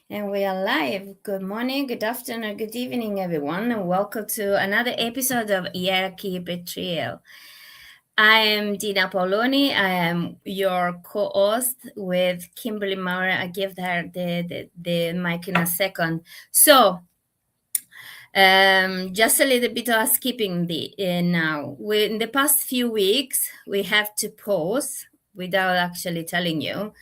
And we are live. Good morning, good afternoon, good evening, everyone, and welcome to another episode of Hierarchy Betrayal. I am Dina Paoloni. I am your co-host with Kimberly Maurer. I give her the mic in a second. So, just a little bit of skipping now. In the past few weeks, we have to pause without actually telling you.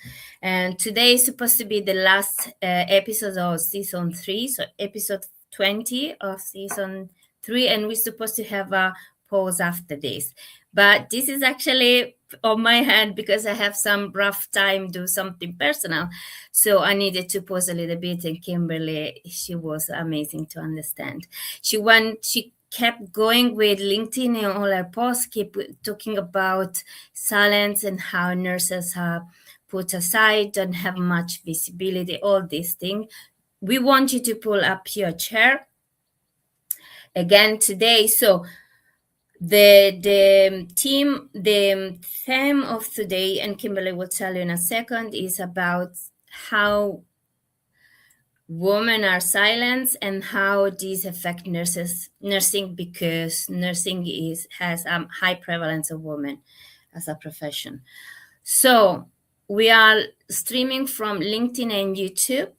And today is supposed to be the last episode of season 3, so episode 20 of season 3, and we're supposed to have a pause after this. But this is actually on my hand because I have some rough time, do something personal. So I needed to pause a little bit, and Kimberly, she was amazing to understand. She kept going with LinkedIn and all her posts, keep talking about silence and how nurses are put aside, don't have much visibility, all these things. We want you to pull up your chair again today. So the theme of today, and Kimberly will tell you in a second, is about how women are silenced and how these affect nursing, because nursing has a high prevalence of women as a profession. So we are streaming from LinkedIn and YouTube.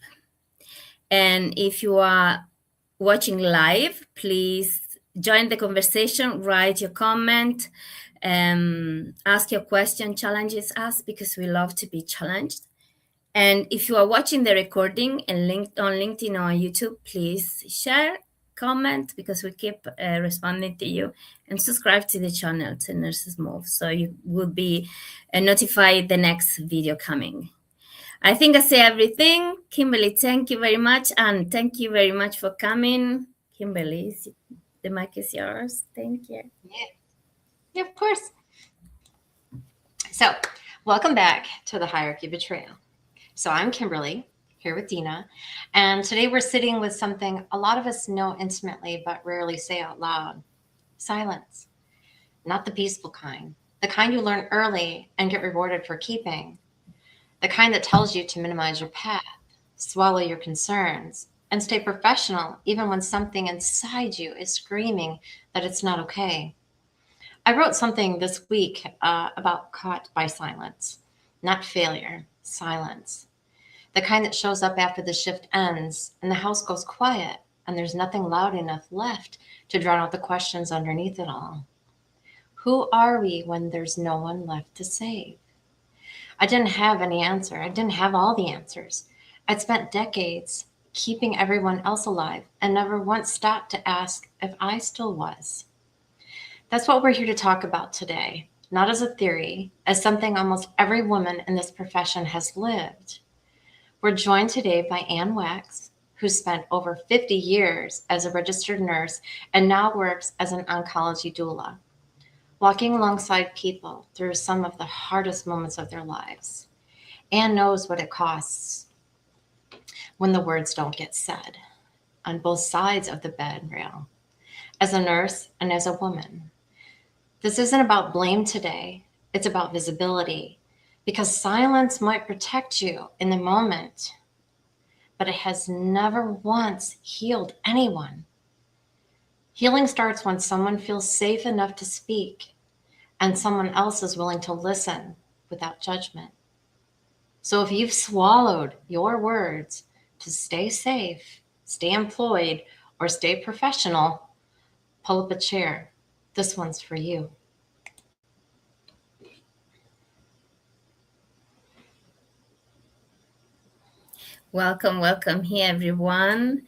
And if you are watching live, please join the conversation, write your comment, ask your question, challenges us, because we love to be challenged. And if you are watching the recording and linked on LinkedIn or YouTube, please share, comment, because we keep responding to you, and subscribe to the channel to Nurses Move, so you will be notified the next video coming. I think I say everything. Kimberly, thank you very much, and thank you very much for coming. Kimberly, the mic is yours. Thank you. Yeah, of course. So, welcome back to the Hierarchy Betrayal. So, I'm Kimberly, here with Dina, and today we're sitting with something a lot of us know intimately but rarely say out loud: silence. Not the peaceful kind, the kind you learn early and get rewarded for keeping, the kind that tells you to minimize your path, swallow your concerns, and stay professional even when something inside you is screaming that it's not okay. I wrote something this week about caught by silence, not failure, silence. The kind that shows up after the shift ends and the house goes quiet and there's nothing loud enough left to drown out the questions underneath it all. Who are we when there's no one left to save? I didn't have any answer. I didn't have all the answers. I'd spent decades keeping everyone else alive and never once stopped to ask if I still was. That's what we're here to talk about today, not as a theory, as something almost every woman in this profession has lived. We're joined today by Ann Wax, who spent over 50 years as a registered nurse and now works as an oncology doula, walking alongside people through some of the hardest moments of their lives. Ann knows what it costs when the words don't get said on both sides of the bed rail, as a nurse and as a woman. This isn't about blame today, it's about visibility, because silence might protect you in the moment, but it has never once healed anyone. Healing starts when someone feels safe enough to speak and someone else is willing to listen without judgment. So if you've swallowed your words to stay safe, stay employed, or stay professional, pull up a chair. This one's for you. Welcome here, everyone.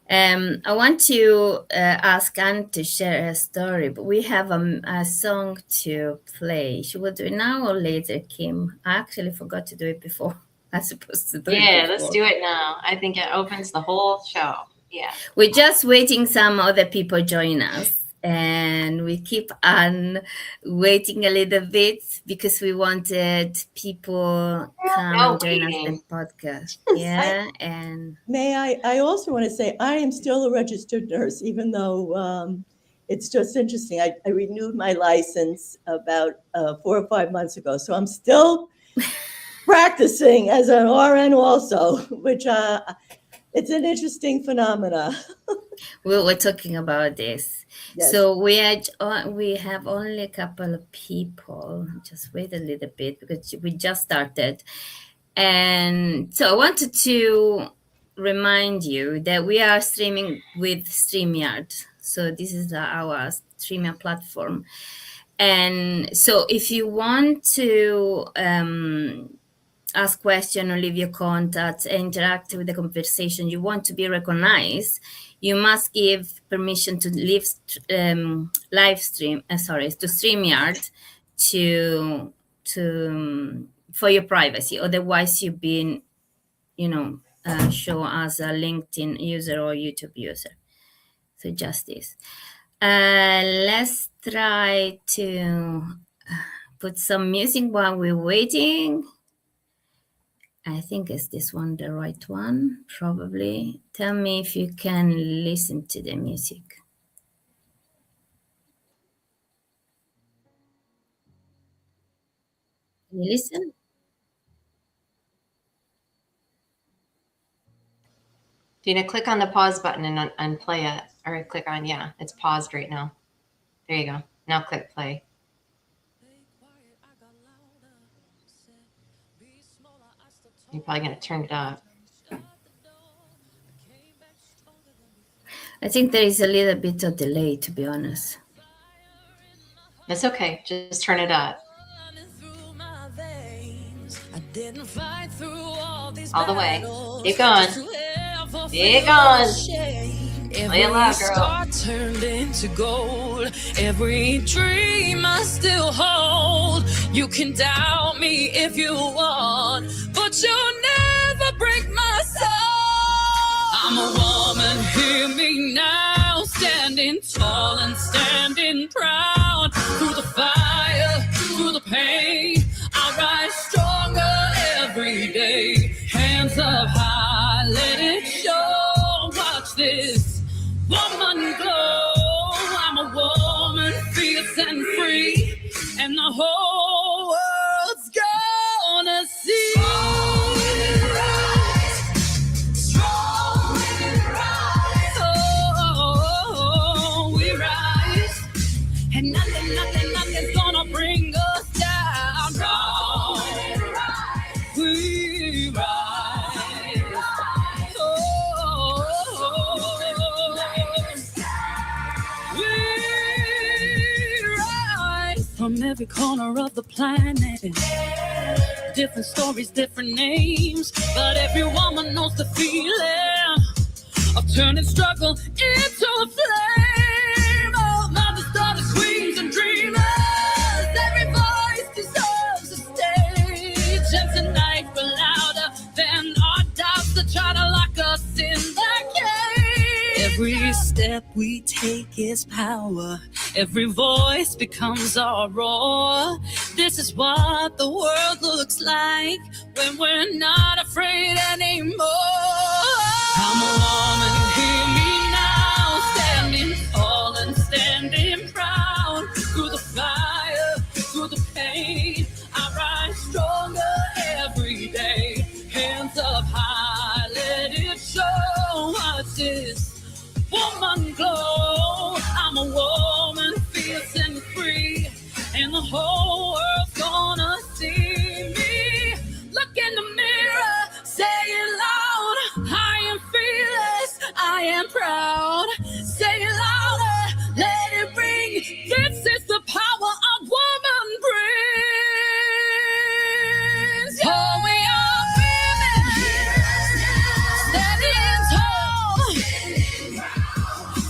I want to ask Anne to share her story, but we have a song to play. Should we do it now or later, Kim? I actually forgot to do it before. I'm supposed to do it before. Yeah, let's do it now. I think it opens the whole show. Yeah. We're just waiting some other people join us. And we keep on waiting a little bit because we wanted people come and join us in the podcast. Yeah, and I also want to say I am still a registered nurse, even though it's just interesting. I renewed my license about 4 or 5 months ago, so I'm still practicing as an RN also, which it's an interesting phenomena. We're talking about this. Yes. So we have only a couple of people. Just wait a little bit because we just started. And so I wanted to remind you that we are streaming with StreamYard. So this is our StreamYard platform. And so if you want to ask questions or leave your contacts, interact with the conversation, you want to be recognized, you must give permission to live stream. To StreamYard to for your privacy. Otherwise, you've been, show as a LinkedIn user or YouTube user. So just this. Let's try to put some music while we're waiting. I think is this one the right one? Probably. Tell me if you can listen to the music. Can you listen? Dina, click on the pause button and play it. Or click on, yeah, it's paused right now. There you go. Now click play. You're probably going to turn it up. I think there is a little bit of delay, to be honest. It's okay. Just turn it up. All the way. Keep going. Keep going. Play it loud, girl. Turned into gold. Every dream I still hold. You can doubt me if you want, but you'll never break my soul. I'm a woman, hear me now. Standing tall and standing proud. Through the fire, through the pain, I rise stronger every day. Hands up high, let it show. Watch this woman glow. I'm a woman, fierce and free, and the whole world's gonna see. Strong and rise. Oh, we rise, and nothing's gonna bring us down. Strong and rise. We rise. From every corner of the planet, different stories, different names, but every woman knows the feeling of turning struggle into a flame. Oh, mothers, daughters, queens, and dreamers, every voice deserves a stage. And tonight we're louder than our doubts that try to lock us in the cage. Every step we take is power. Every voice becomes our roar. This is what the world looks like when we're not afraid anymore. I'm a woman, hear me now. Standing tall and standing proud. Through the fire, through the pain, I rise stronger every day. Hands up high, let it show. What's this woman glow? I'm a woman, fierce and free, and the whole world's gonna see me. Look in the mirror, say it loud. I am fearless, I am proud. Say it louder, let it ring. This is the power a woman brings. Oh, we are women, standing tall.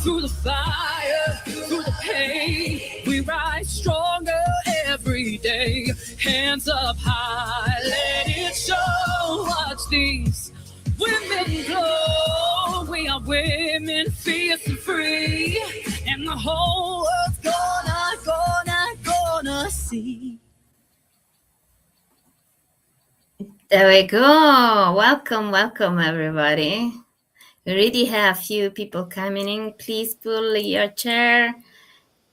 Through the fire, through the pain, we rise stronger every day. Hands up high, let it show. Watch these women glow. We are women, fierce and free, and the whole world's gonna see. There we go. Welcome, everybody. We already have few people coming in. Please pull your chair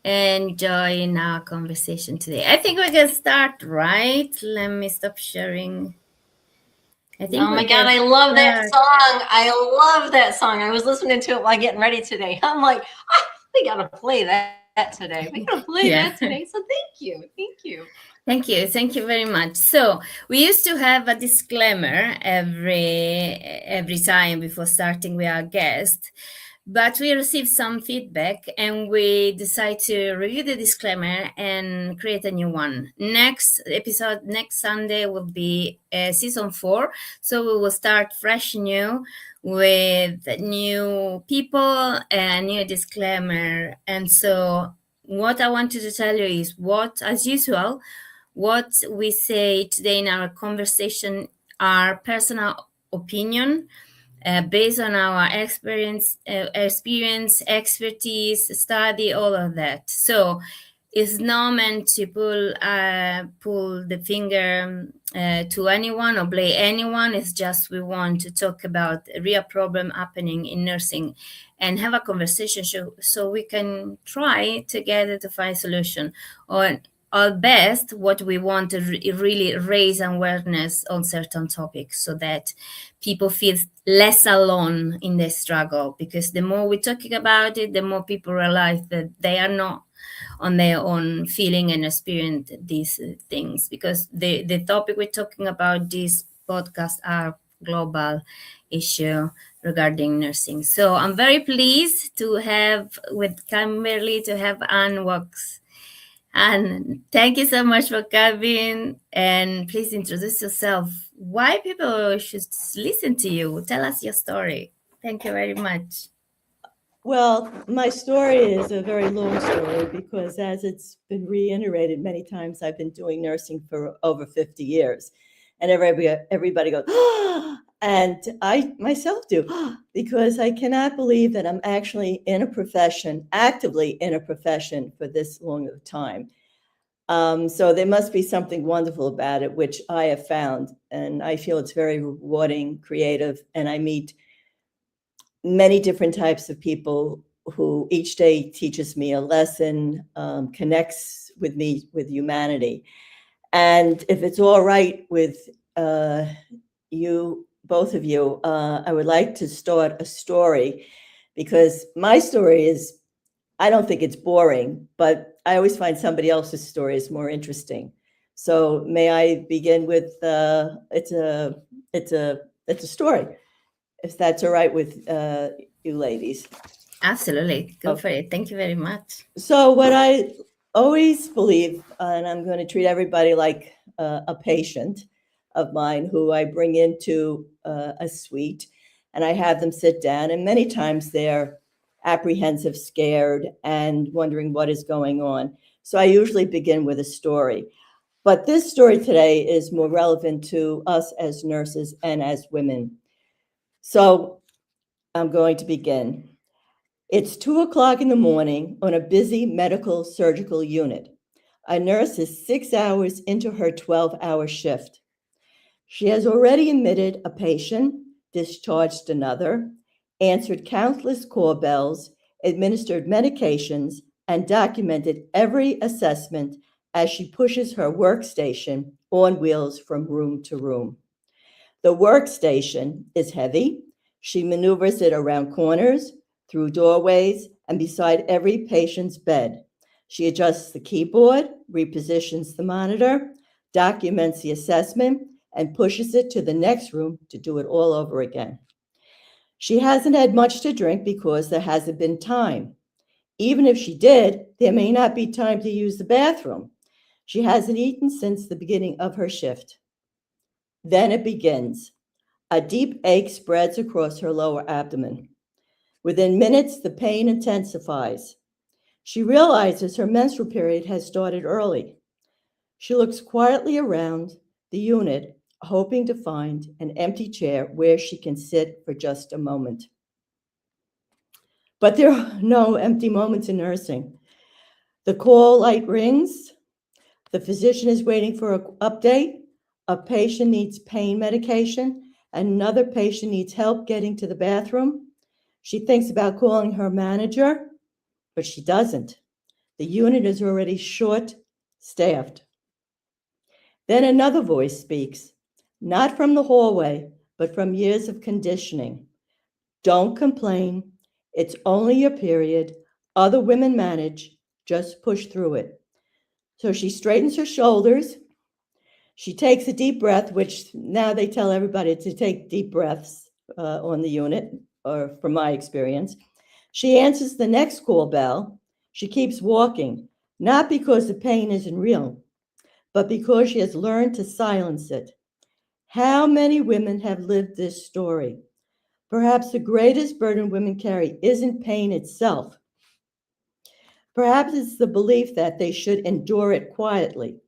and join our conversation today. I think we can start, right? Let me stop sharing I think Oh my we God, get I love that stuck. song. I love that song. I was listening to it while getting ready today. I'm like, we got to play that today. We got to play Yeah. that today. So thank you. Thank you. Thank you. Thank you very much. So we used to have a disclaimer every time before starting with our guest, but we received some feedback and we decided to review the disclaimer and create a new one. Next episode, next Sunday, will be season 4. So we will start fresh new with new people and new disclaimer. And so what I wanted to tell you is as usual, what we say today in our conversation are personal opinion based on our experience, expertise, study, all of that. So it's not meant to pull the finger to anyone or blame anyone. It's just we want to talk about a real problem happening in nursing and have a conversation so we can try together to find a solution. Or at best, what we want to really raise awareness on certain topics so that people feel less alone in their struggle. Because the more we're talking about it, the more people realize that they are not on their own feeling and experience these things. Because the topic we're talking about, this podcast, are global issue regarding nursing. So I'm very pleased to have with Kimberly to have Anne Wax. And thank you so much for coming. And please introduce yourself. Why people should listen to you? Tell us your story. Thank you very much. Well, my story is a very long story because, as it's been reiterated many times, I've been doing nursing for over 50 years. And everybody goes, "Ah!" And I myself do, because I cannot believe that I'm actually in a profession, actively in a profession for this long of a time. So there must be something wonderful about it, which I have found. And I feel it's very rewarding, creative, and I meet many different types of people who each day teaches me a lesson, connects with me, with humanity. And if it's all right with you, both of you, I would like to start a story, because my story is, I don't think it's boring, but I always find somebody else's story is more interesting. So may I begin with it's a story, if that's all right with you ladies. Absolutely. Go Okay. for it. Thank you very much. So what I always believe, and I'm going to treat everybody like a patient of mine who I bring into a suite, and I have them sit down, and many times they're apprehensive, scared, and wondering what is going on. So I usually begin with a story. But this story today is more relevant to us as nurses and as women. So I'm going to begin. It's 2:00 in the morning on a busy medical surgical unit. A nurse is 6 hours into her 12-hour shift. She has already admitted a patient, discharged another, answered countless call bells, administered medications, and documented every assessment as she pushes her workstation on wheels from room to room. The workstation is heavy. She maneuvers it around corners, through doorways, and beside every patient's bed. She adjusts the keyboard, repositions the monitor, documents the assessment, and pushes it to the next room to do it all over again. She hasn't had much to drink because there hasn't been time. Even if she did, there may not be time to use the bathroom. She hasn't eaten since the beginning of her shift. Then it begins. A deep ache spreads across her lower abdomen. Within minutes, the pain intensifies. She realizes her menstrual period has started early. She looks quietly around the unit, hoping to find an empty chair where she can sit for just a moment. But there are no empty moments in nursing. The call light rings. The physician is waiting for an update. A patient needs pain medication. Another patient needs help getting to the bathroom. She thinks about calling her manager, but she doesn't. The unit is already short-staffed. Then another voice speaks. not from the hallway, but from years of conditioning. Don't complain. It's only your period. Other women manage. Just push through it. So she straightens her shoulders. She takes a deep breath, which now they tell everybody to take deep breaths on the unit, or from my experience. She answers the next call bell. She keeps walking, not because the pain isn't real, but because she has learned to silence it. How many women have lived this story? Perhaps the greatest burden women carry isn't pain itself. Perhaps it's the belief that they should endure it quietly.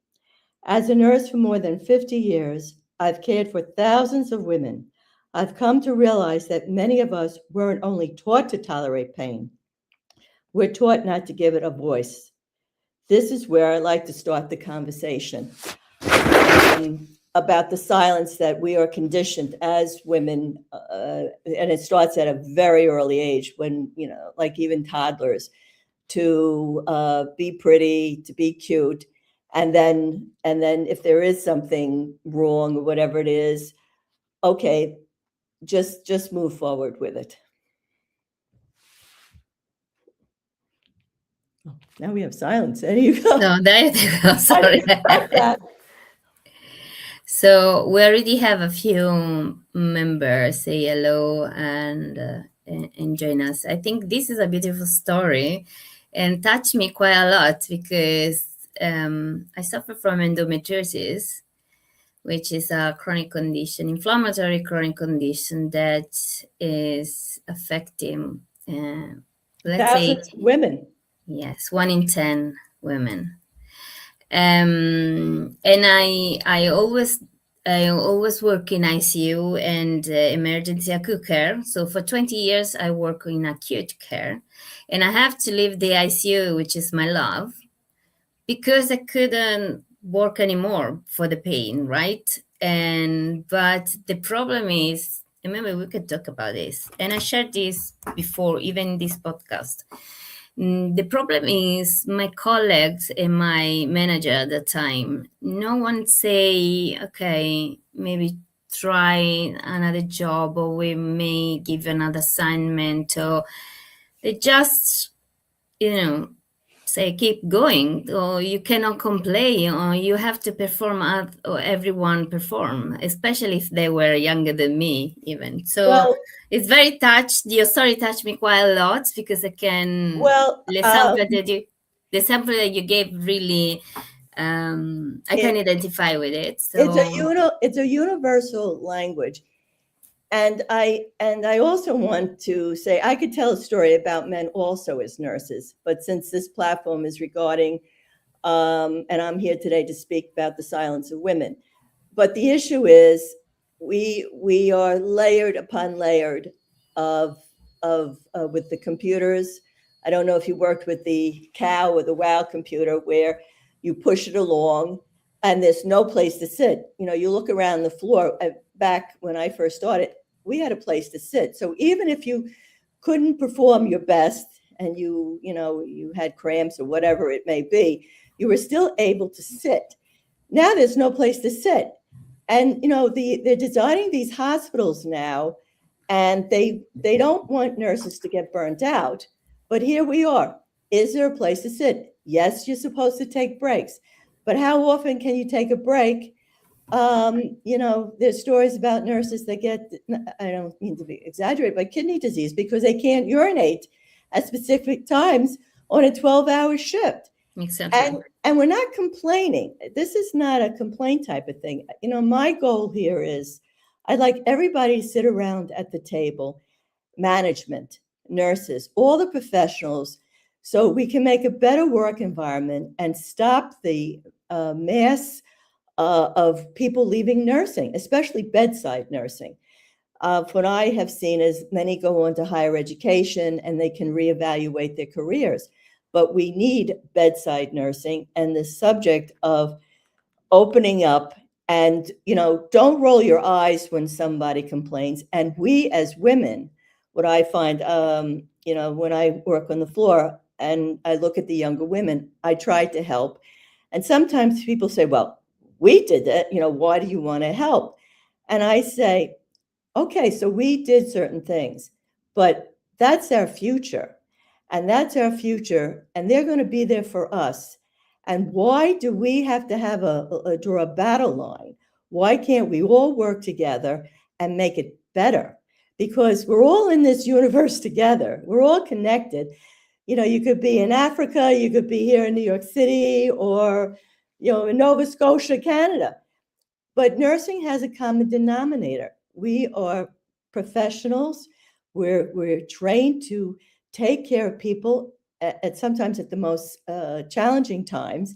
As a nurse for more than 50 years, I've cared for thousands of women. I've come to realize that many of us weren't only taught to tolerate pain, we're taught not to give it a voice. This is where I like to start the conversation about the silence that we are conditioned as women, and it starts at a very early age when, like even toddlers, to be pretty, to be cute. And then if there is something wrong or whatever it is, okay, just move forward with it. Oh, now we have silence. There you go. No, there you go. Sorry. So we already have a few members say hello and join us. I think this is a beautiful story and touched me quite a lot because I suffer from endometriosis, which is a chronic condition, inflammatory chronic condition that is affecting, let's say, women. Yes, 1 in 10 women. And I always work in ICU and emergency acute care. So for 20 years, I work in acute care, and I have to leave the ICU, which is my love, because I couldn't work anymore for the pain, right? But the problem is, remember, we could talk about this, and I shared this before, even this podcast. The problem is my colleagues and my manager at the time, no one say, okay, maybe try another job, or we may give another assignment, or they just, say keep going, or you cannot complain, or you have to perform or everyone perform, especially if they were younger than me even. So it's very touched. Your story touched me quite a lot because I can the sample that you gave really I can identify with it. So it's a universal language. And I also want to say, I could tell a story about men also as nurses, but since this platform is regarding, and I'm here today to speak about the silence of women. But the issue is we are layered upon layered of with the computers. I don't know if you worked with the COW or the WOW computer, where you push it along and there's no place to sit. You look around the floor. Back when I first started, we had a place to sit. So even if you couldn't perform your best and you had cramps or whatever it may be, you were still able to sit. Now there's no place to sit. And, they're designing these hospitals now, and they don't want nurses to get burnt out. But here we are. Is there a place to sit? Yes, you're supposed to take breaks. But how often can you take a break? There's stories about nurses that get, I don't mean to be exaggerated, but kidney disease because they can't urinate at specific times on a 12-hour shift. Exactly. And we're not complaining. This is not a complaint type of thing. My goal here is I'd like everybody to sit around at the table, management, nurses, all the professionals, so we can make a better work environment and stop the mass of people leaving nursing, especially bedside nursing. What I have seen is many go on to higher education and they can reevaluate their careers. But we need bedside nursing, and the subject of opening up and, don't roll your eyes when somebody complains. And we as women, what I find, when I work on the floor and I look at the younger women, I try to help. And sometimes people say, well, we did it. Why do you want to help? And I say, okay, so we did certain things, but that's our future. And that's our future. And they're going to be there for us. And why do we have to have draw a battle line? Why can't we all work together and make it better? Because we're all in this universe together. We're all connected. You know, you could be in Africa, you could be here in New York City, or, you know, in Nova Scotia, Canada. But nursing has a common denominator. We are professionals. We're trained to take care of people at sometimes at the most challenging times.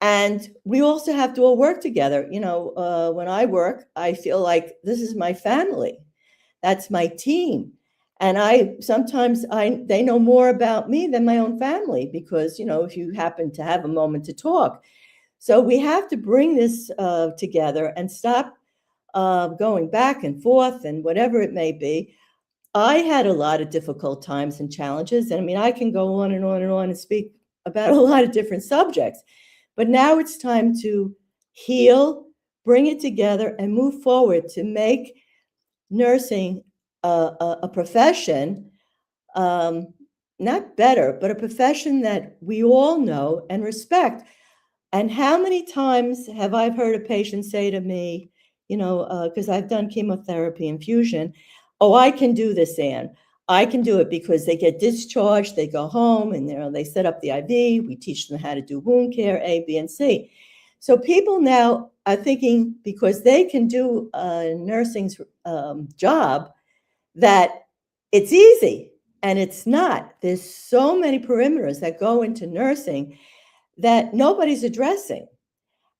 And we also have to all work together. You know, when I work, I feel like this is my family. That's my team. And they know more about me than my own family, because, you know, if you happen to have a moment to talk. So we have to bring this together and stop going back and forth and whatever it may be. I had a lot of difficult times and challenges. And I mean, I can go on and on and on and speak about a lot of different subjects. But now it's time to heal, bring it together, and move forward to make nursing a profession, not better, but a profession that we all know and respect. And how many times have I heard a patient say to me, you know, because I've done chemotherapy infusion, oh, I can do this, Anne. I can do it, because they get discharged, they go home, and they set up the IV. We teach them how to do wound care, A, B, and C. So people now are thinking, because they can do nursing's job, that it's easy, and it's not. There's so many perimeters that go into nursing that nobody's addressing.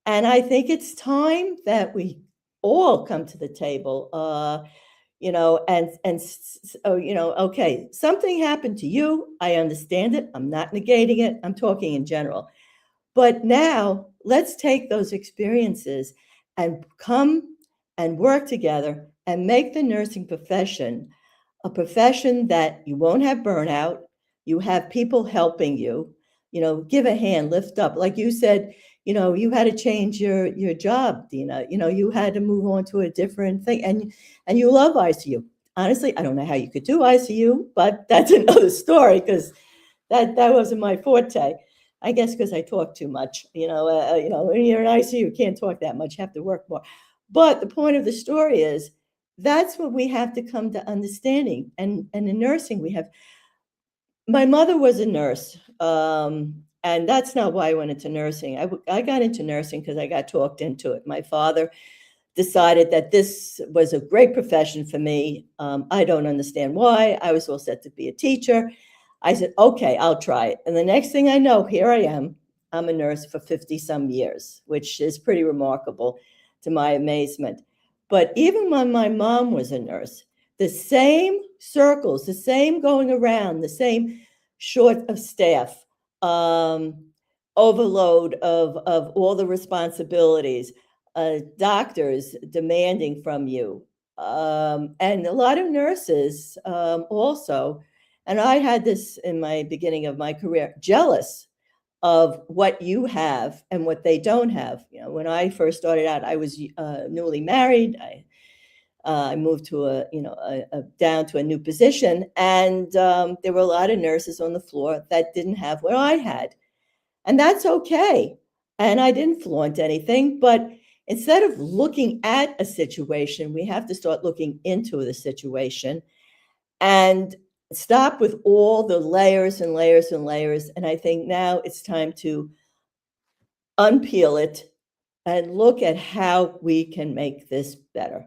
And I think it's time that we all come to the table, you know, so, you know, okay, something happened to you. I understand it. I'm not negating it. I'm talking in general. But now let's take those experiences and come and work together and make the nursing profession a profession that you won't have burnout. You have people helping you. You know, give a hand, lift up. Like you said, you know, you had to change your job, Dina. You know, you had to move on to a different thing, and you love ICU. Honestly, I don't know how you could do ICU, but that's another story, because that wasn't my forte. I guess because I talk too much. You know, when you're in ICU, you can't talk that much. You have to work more. But the point of the story is that's what we have to come to understanding. And in nursing, we have. My mother was a nurse, and that's not why I went into nursing. I got into nursing because I got talked into it. My father decided that this was a great profession for me. I don't understand why. I was all set to be a teacher. I said, okay, I'll try it. And the next thing I know, here I am. I'm a nurse for 50 some years, which is pretty remarkable to my amazement. But even when my mom was a nurse, the same circles, the same going around, the same short of staff, overload of all the responsibilities, doctors demanding from you, and a lot of nurses also. And I had this in my beginning of my career, jealous of what you have and what they don't have. You know, when I first started out, I was newly married. I moved to down to a new position, and there were a lot of nurses on the floor that didn't have what I had, and that's okay. And I didn't flaunt anything, but instead of looking at a situation, we have to start looking into the situation and stop with all the layers and layers and layers. And I think now it's time to unpeel it and look at how we can make this better.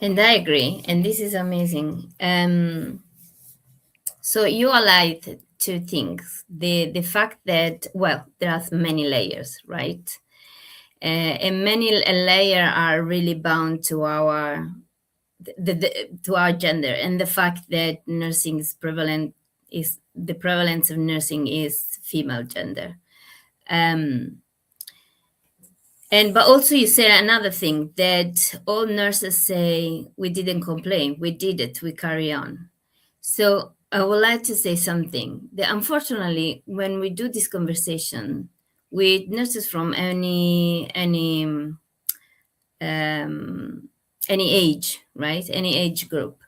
And I agree. And this is amazing. So you allied two things. The fact that, well, there are many layers, right? And many layers are really bound to our to our gender, and the fact that nursing is prevalent, is the prevalence of nursing is female gender. But also you say another thing, that all nurses say, we didn't complain, we did it, we carry on. So I would like to say something that unfortunately, when we do this conversation with nurses from any any age, right? Any age group.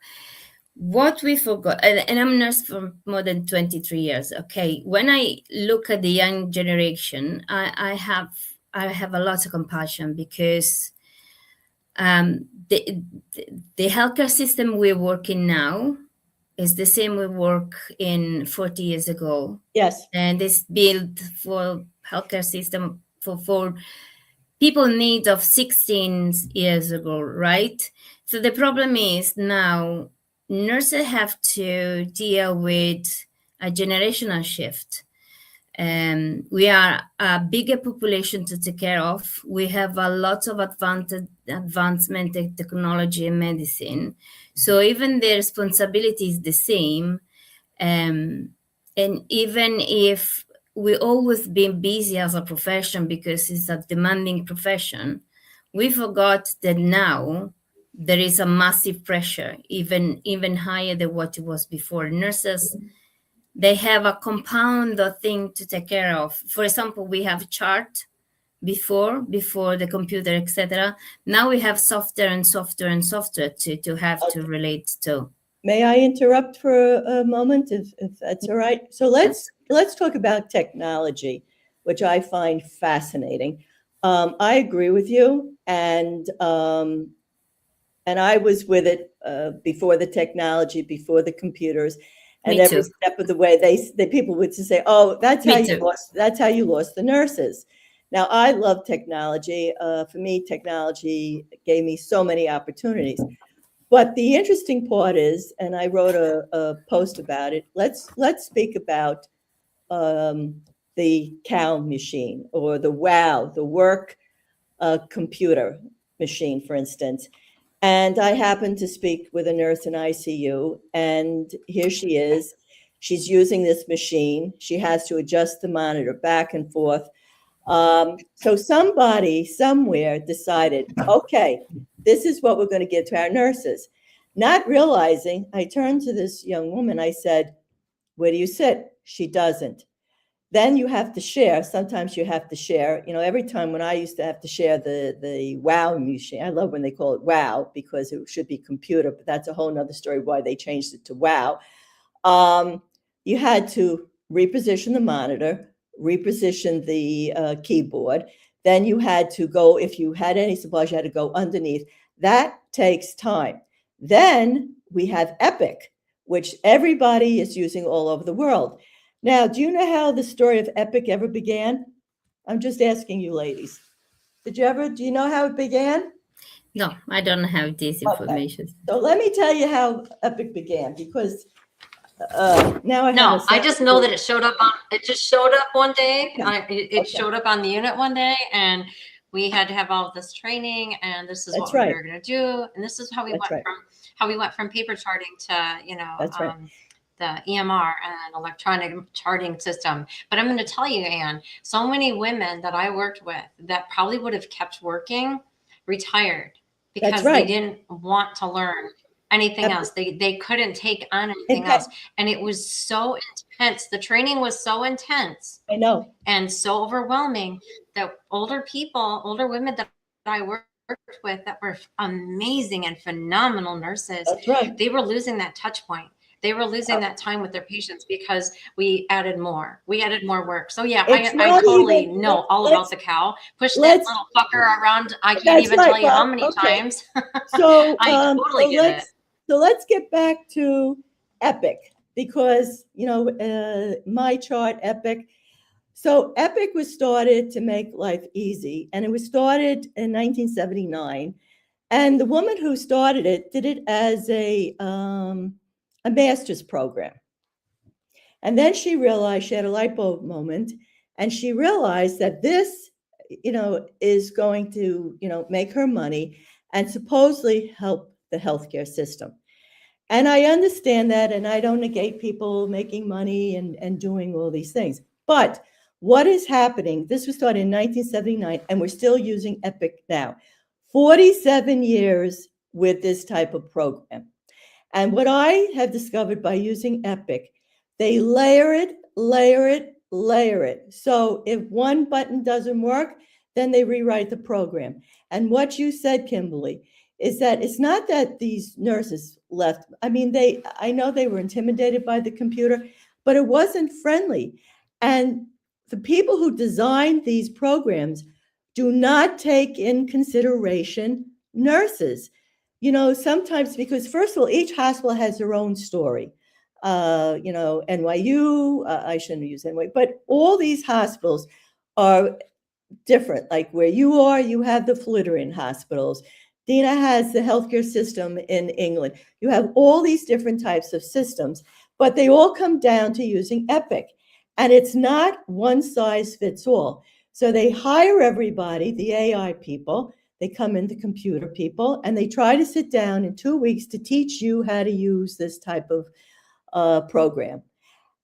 What we forgot, and I'm a nurse for more than 23 years. Okay, when I look at the young generation, I have a lot of compassion, because the healthcare system we're working now is the same we work in 40 years ago. Yes. And it's built for healthcare system for people need of 16 years ago, right? So the problem is now nurses have to deal with a generational shift. We are a bigger population to take care of. We have a lot of advancement in technology and medicine. So even the responsibility is the same. And even if we always been busy as a profession because it's a demanding profession, we forgot that now there is a massive pressure, even higher than what it was before. Nurses, they have a compound of thing to take care of. For example, we have a chart before the computer, etc. Now we have software and software and software to have to relate to. May I interrupt for a moment, if that's all right? So let's talk about technology, which I find fascinating. I agree with you, and I was with it before the technology, before the computers, and Me every too. step of the way, the people would say, "Oh, that's Me how you too. lost. That's how you lost the nurses." Now, I love technology. For me, technology gave me so many opportunities. But the interesting part is, and I wrote a post about it. Let's speak about the cow machine, or the WOW, the work computer machine, for instance. And I happened to speak with a nurse in ICU, and here she is. She's using this machine. She has to adjust the monitor back and forth. So somebody somewhere decided, okay, this is what we're going to give to our nurses. Not realizing, I turned to this young woman. I said, "Where do you sit?" She doesn't. Then you have to share. Sometimes you have to share. You know, every time when I used to have to share the WOW machine, I love when they call it WOW, because it should be computer, but that's a whole nother story why they changed it to WOW. You had to reposition the monitor, reposition the keyboard. Then you had to go, if you had any supplies, you had to go underneath. That takes time. Then we have Epic, which everybody is using all over the world. Now, do you know how the story of Epic ever began? I'm just asking you ladies. Do you know how it began? No, I don't have this information. Okay. So let me tell you how Epic began, because now I just know that it showed up one day. Okay. It showed up on the unit one day, and we had to have all of this training, and this is That's what right. we were going to do, and this is how we went from paper charting to the EMR and electronic charting system. But I'm going to tell you, Anne, so many women that I worked with that probably would have kept working retired because they didn't want to learn anything else. They couldn't take on anything else. And it was so intense. The training was so intense. I know. And so overwhelming that older women that I worked with that were amazing and phenomenal nurses, That's right. they were losing that touch point. They were losing that time with their patients because we added more. We added more work. So yeah, I totally know all about the cow. Push that little fucker around. I can't even tell you how many times. So I totally get it. So let's get back to Epic, because my chart, Epic. So Epic was started to make life easy, and it was started in 1979. And the woman who started it did it as a master's program. And then she realized, she had a light bulb moment, and she realized that this, is going to, make her money and supposedly help the healthcare system. And I understand that, and I don't negate people making money and doing all these things. But what is happening, this was started in 1979, and we're still using Epic now. 47 years with this type of program. And what I have discovered by using Epic, they layer it. So if one button doesn't work, then they rewrite the program. And what you said, Kimberly, is that it's not that these nurses left. I mean, I know they were intimidated by the computer, but it wasn't friendly. And the people who designed these programs do not take in consideration nurses. You know, sometimes, because first of all, each hospital has their own story. You know, NYU, I shouldn't use NYU, but all these hospitals are different. Like where you are, you have the Flatiron hospitals. Dina has the healthcare system in England. You have all these different types of systems, but they all come down to using Epic. And it's not one size fits all. So they hire everybody, the AI people, they come in, the computer people, and they try to sit down in 2 weeks to teach you how to use this type of program.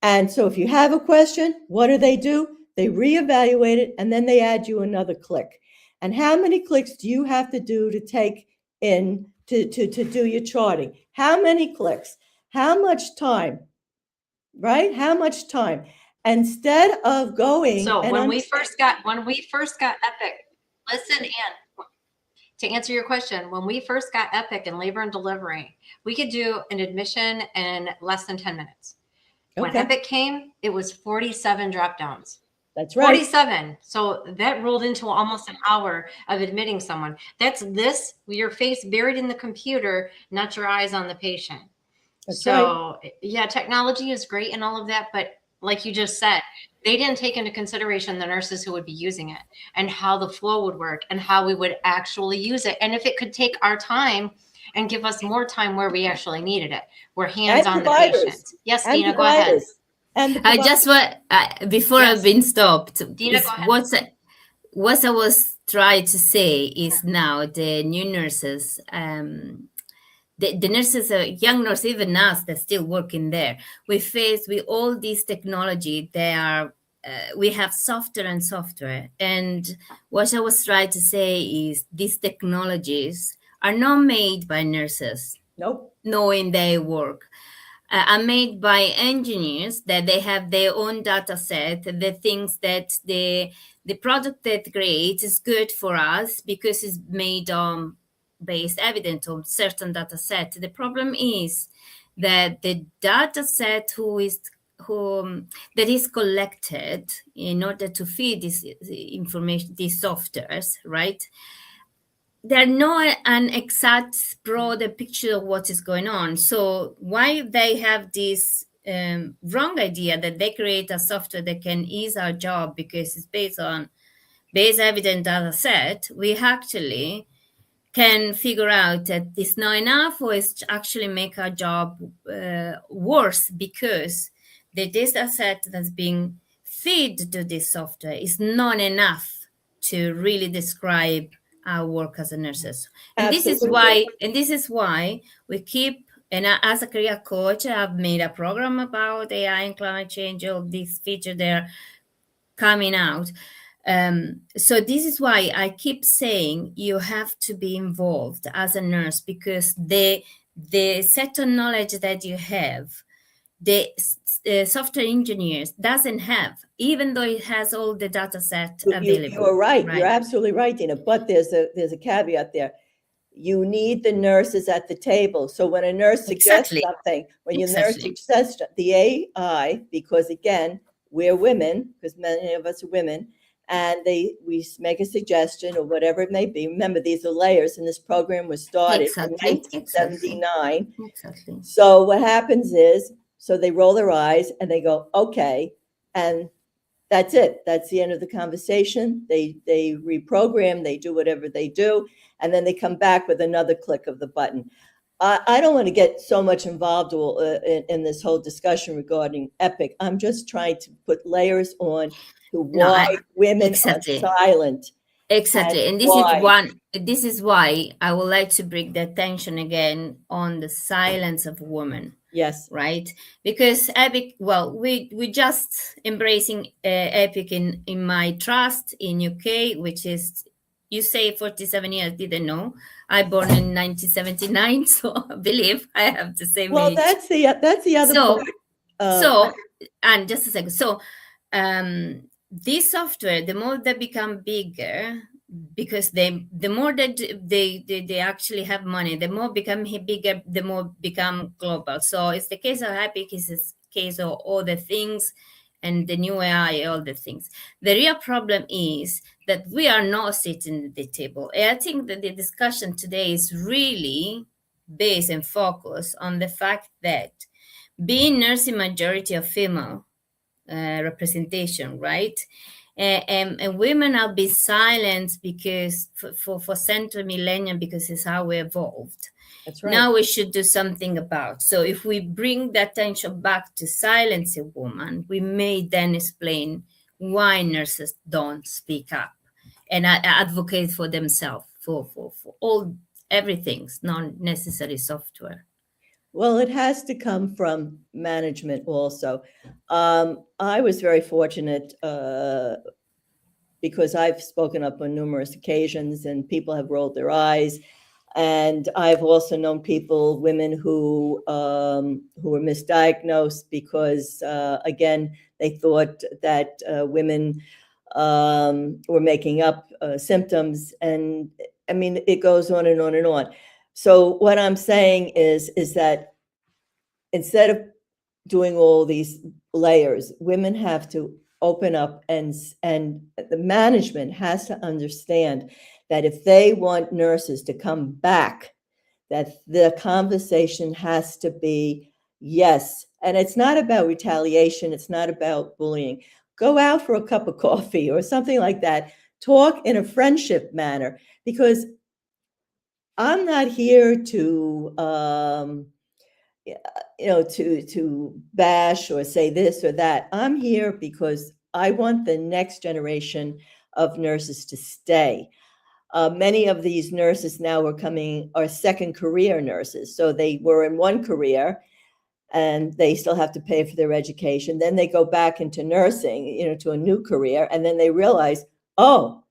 And so if you have a question, what do? They reevaluate it, and then they add you another click. And how many clicks do you have to do to take in to do your charting? How many clicks? How much time? Right? How much time? Instead of going. So when we first got Epic, listen, Ann, to answer your question, when we first got Epic in labor and delivery, we could do an admission in less than 10 minutes. When Epic came, it was 47 drop downs. That's right. 47. So that rolled into almost an hour of admitting someone. That's your face buried in the computer, not your eyes on the patient. That's so right. Yeah, technology is great and all of that, but like you just said, they didn't take into consideration the nurses who would be using it and how the flow would work and how we would actually use it. And if it could take our time and give us more time where we actually needed it. We're hands on the patient. Yes, Dina, go ahead. And I just want, before I've been stopped, Dina, go ahead. What I was trying to say is now the new nurses, the nurses, young nurses, even us that still working there, we face with all this technology. We have software and software. And what I was trying to say is these technologies are not made by nurses. Nope. Knowing their work. Are made by engineers that they have their own data set, the things that the product that creates is good for us because it's made on based evidence on certain data set. The problem is that the data set that is collected in order to feed this information, these softwares, right? They're not an exact broader picture of what is going on. So why they have this wrong idea that they create a software that can ease our job because it's based on base evidence data set, we actually can figure out that it's not enough or it's actually make our job worse because the data set that's being fed to this software is not enough to really describe our work as a nurses. And this is why we keep, and as a career coach, I've made a program about AI and climate change, all these features they're coming out. So this is why I keep saying you have to be involved as a nurse because the set of knowledge that you have, the software engineers doesn't have, even though it has all the data set available. You're right. You're absolutely right, Dina. But there's a caveat there. You need the nurses at the table. So when a nurse suggests something, when your nurse suggests the AI, because again, we're women, because many of us are women, and we make a suggestion or whatever it may be. Remember, these are layers, and this program was started in 1979. Exactly. So what happens is, so they roll their eyes and they go, okay, and that's it. That's the end of the conversation. They reprogram, they do whatever they do, and then they come back with another click of the button. I don't want to get so much involved in this whole discussion regarding Epic. I'm just trying to put layers on to why women are silent. Exactly. And this is why I would like to bring the attention again on the silence of women. Yes. Right. Because Epic, we just embracing Epic in my trust in UK, which is, you say 47 years, didn't know. I born in 1979, so I believe I have the same age. Well, that's the other part. So, and just a second. So, this software, the more they become bigger, because the more that they actually have money, the more become bigger, the more become global. So it's the case of Epic, it's the case of all the things and the new AI, all the things. The real problem is that we are not sitting at the table. And I think that the discussion today is really based and focused on the fact that being nursing majority of female representation, right? And women have been silenced because for century millennium, because it's how we evolved. That's right. Now we should do something about. So if we bring the attention back to silence a woman, we may then explain why nurses don't speak up and advocate for themselves, for all everything's not necessary software. Well, it has to come from management also. I was very fortunate because I've spoken up on numerous occasions and people have rolled their eyes. And I've also known people, women who were misdiagnosed because, again, they thought that women were making up symptoms. And I mean, it goes on and on and on. So what I'm saying is that instead of doing all these layers, women have to open up, and the management has to understand that if they want nurses to come back, that the conversation has to be yes. And it's not about retaliation. It's not about bullying. Go out for a cup of coffee or something like that. Talk in a friendship manner, because I'm not here to to bash or say this or that. I'm here because I want the next generation of nurses to stay. Many of these nurses now are second career nurses. So they were in one career and they still have to pay for their education. Then they go back into nursing, to a new career. And then they realize, oh,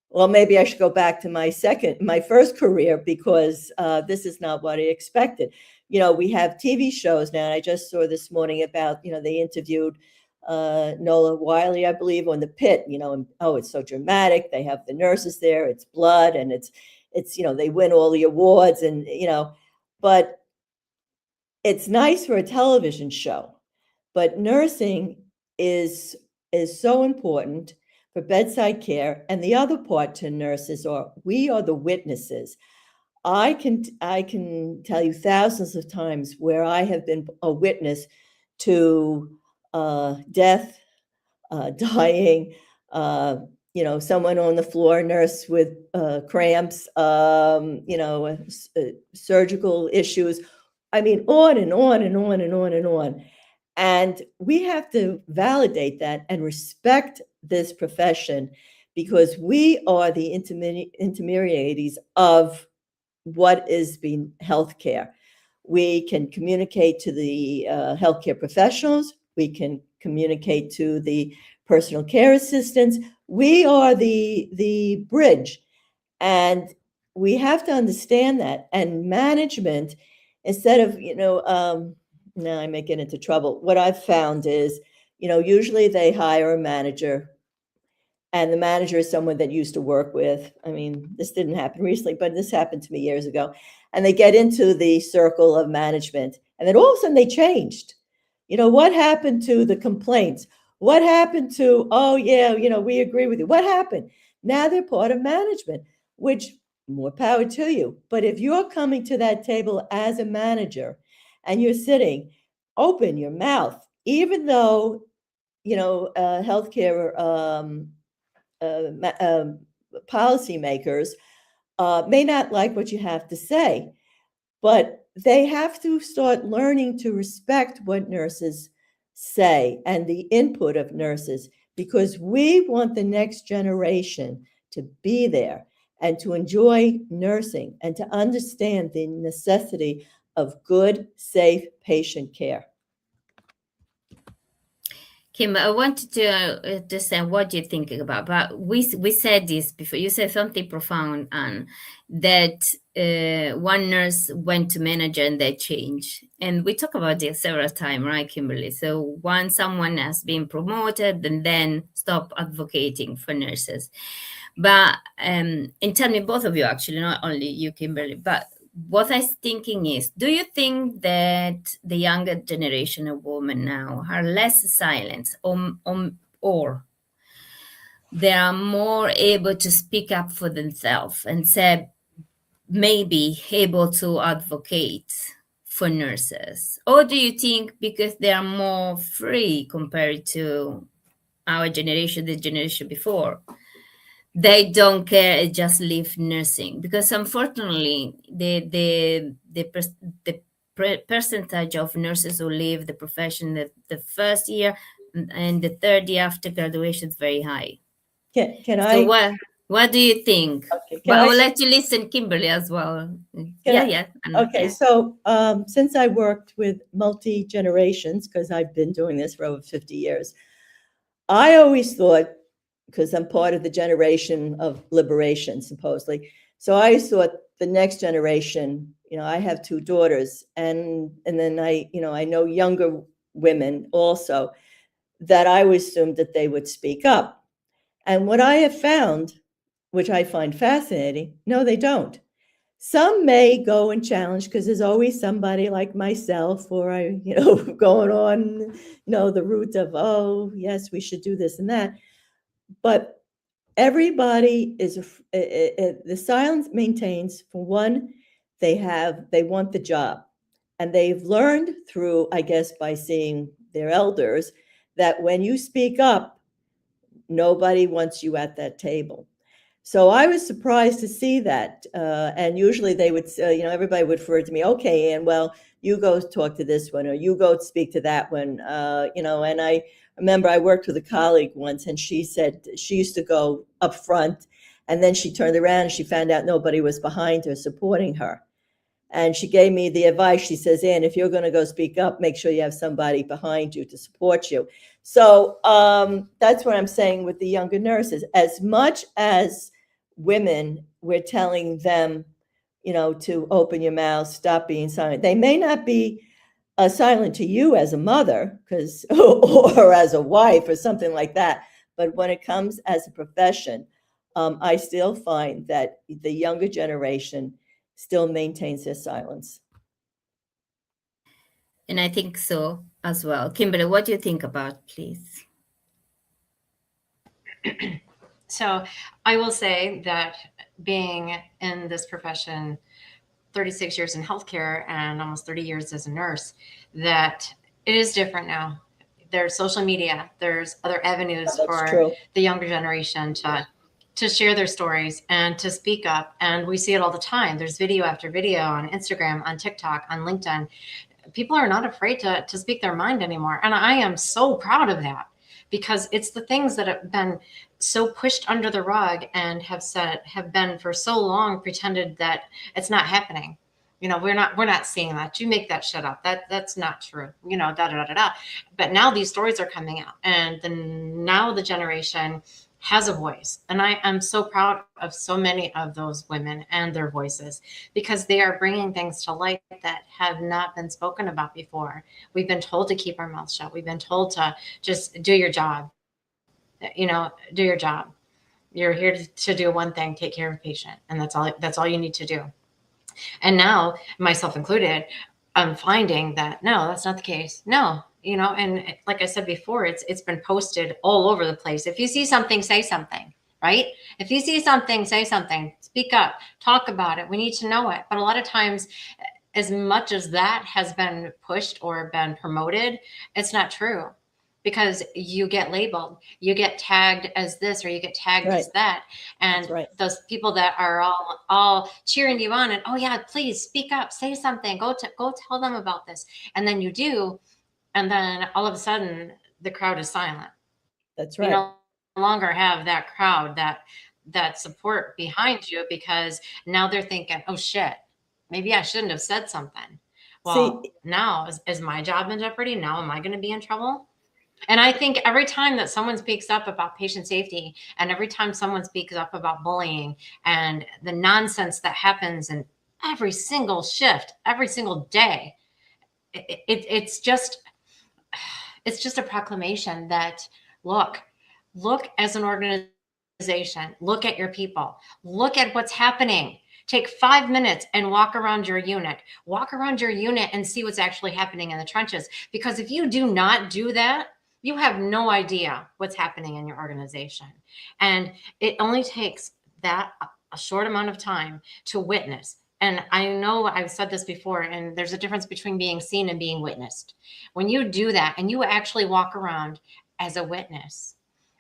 well, maybe I should go back to my first career, because this is not what I expected. We have TV shows now. And I just saw this morning about, they interviewed Nola Wiley, I believe, on The Pit, and it's so dramatic. They have the nurses there, it's blood, and it's they win all the awards, and but it's nice for a television show. But nursing is so important for bedside care. And the other part to nurses we are the witnesses. I can tell you thousands of times where I have been a witness to death, dying, someone on the floor, nurse with cramps, surgical issues. I mean, on and on and on and on and on. And we have to validate that and respect this profession, because we are the intermediaries of what is being healthcare. We can communicate to the healthcare professionals. We can communicate to the personal care assistants. We are the bridge, and we have to understand that. And management, instead of now I may get into trouble. What I've found is, usually they hire a manager, and the manager is someone that used to work with. I mean, this didn't happen recently, but this happened to me years ago. And they get into the circle of management, and then all of a sudden they changed. What happened to the complaints? What happened to, oh yeah, we agree with you. What happened? Now they're part of management, which more power to you. But if you're coming to that table as a manager and you're sitting, open your mouth, even though, healthcare policymakers may not like what you have to say, but they have to start learning to respect what nurses say and the input of nurses, because we want the next generation to be there and to enjoy nursing and to understand the necessity of good, safe patient care. Kim, I wanted to understand what you're thinking about. But we said this before. You said something profound, and that one nurse went to manager and they changed. And we talk about this several times, right, Kimberly? So once someone has been promoted, and then stop advocating for nurses. But and tell me, both of you, actually, not only you, Kimberly, but what I was thinking is, do you think that the younger generation of women now are less silent, or they are more able to speak up for themselves and say, maybe able to advocate for nurses? Or do you think because they are more free compared to our generation, the generation before, they don't care, just leave nursing? Because unfortunately the percentage of nurses who leave the profession the first year and the third year after graduation is very high. Can So I? what do you think? Okay. But Can I I? will let you listen, Kimberly, as well. Can Yeah, Okay, yeah. so since I worked with multi-generations, because I've been doing this for over 50 years, I always thought, because I'm part of the generation of liberation, supposedly, so I always thought the next generation, I have two daughters, and then I know younger women also, that I always assumed that they would speak up. And what I have found, which I find fascinating, no, they don't. Some may go and challenge because there's always somebody like myself or going on, the route of, oh, yes, we should do this and that. But everybody the silence maintains, for one, they want the job. And they've learned through, I guess, by seeing their elders, that when you speak up, nobody wants you at that table. So I was surprised to see that. And usually they would, everybody would refer to me, okay, and well, you go talk to this one, or you go speak to that one, and I remember I worked with a colleague once, and she said she used to go up front, and then she turned around and she found out nobody was behind her supporting her. And she gave me the advice. She says, Ann, if you're going to go speak up, make sure you have somebody behind you to support you. So that's what I'm saying with the younger nurses. As much as women, we're telling them, to open your mouth, stop being silent. They may not be silent to you as a mother, or as a wife or something like that. But when it comes as a profession, I still find that the younger generation still maintains their silence. And I think so as well. Kimberly, what do you think about, please? So I will say that being in this profession 36 years in healthcare and almost 30 years as a nurse, that it is different now. There's social media, there's other avenues for true. the younger generation to share their stories and to speak up. And we see it all the time. There's video after video on Instagram, on TikTok, on LinkedIn. People are not afraid to speak their mind anymore. And I am so proud of that, because it's the things that have been so pushed under the rug and have been for so long pretended that it's not happening. We're not seeing that. You make that shit up. That's not true. Da da da da da. But now these stories are coming out, and now the generation has a voice. And I am so proud of so many of those women and their voices, because they are bringing things to light that have not been spoken about before. We've been told to keep our mouths shut. We've been told to just do your job. Do your job. You're here to do one thing, take care of a patient. And that's all you need to do. And now, myself included, I'm finding that no, that's not the case. No, and like I said before, it's been posted all over the place. If you see something, say something, right? If you see something, say something, speak up, talk about it. We need to know it. But a lot of times, as much as that has been pushed or been promoted, it's not true, because you get labeled, you get tagged as this, or you get tagged as that. And those people that are all cheering you on and, oh yeah, please speak up, say something, go tell them about this. And then you do. And then all of a sudden the crowd is silent. That's right. You no longer have that crowd, that support behind you, because now they're thinking, oh shit, maybe I shouldn't have said something. Well, now is my job in jeopardy? Now am I going to be in trouble? And I think every time that someone speaks up about patient safety, and every time someone speaks up about bullying and the nonsense that happens in every single shift, every single day, it's just a proclamation that look as an organization, look at your people, look at what's happening. Take 5 minutes and walk around your unit and see what's actually happening in the trenches. Because if you do not do that, you have no idea what's happening in your organization. And it only takes that a short amount of time to witness. And I know I've said this before, and there's a difference between being seen and being witnessed. When you do that and you actually walk around as a witness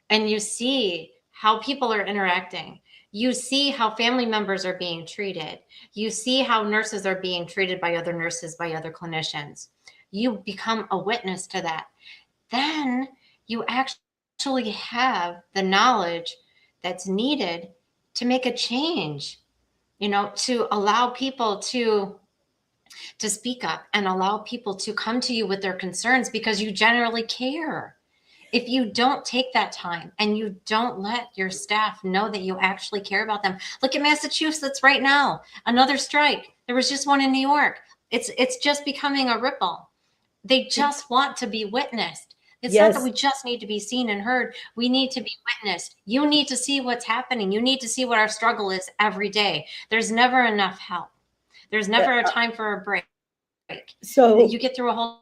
and you see how people are interacting, you see how family members are being treated, you see how nurses are being treated by other nurses, by other clinicians, you become a witness to that. Then you actually have the knowledge that's needed to make a change, to allow people to speak up and allow people to come to you with their concerns because you generally care. If you don't take that time and you don't let your staff know that you actually care about them, look at Massachusetts right now, another strike. There was just one in New York. It's just becoming a ripple. They just want to be witnessed. It's not that we just need to be seen and heard. We need to be witnessed. You need to see what's happening. You need to see what our struggle is every day. There's never enough help. There's never a time for a break. So you get through a whole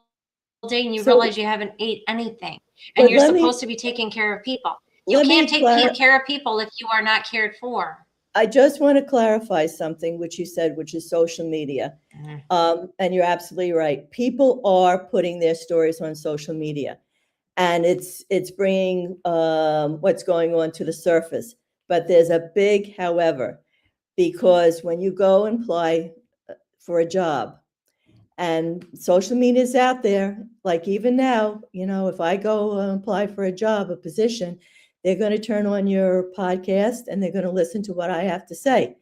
day and you realize you haven't ate anything, and you're supposed to be taking care of people. You can't take care of people if you are not cared for. I just want to clarify something which you said, which is social media. And you're absolutely right. People are putting their stories on social media, and it's bringing what's going on to the surface. But there's a big however, because when you go and apply for a job, and social media is out there, like even now, if I go apply for a job, a position, they're going to turn on your podcast and they're going to listen to what I have to say.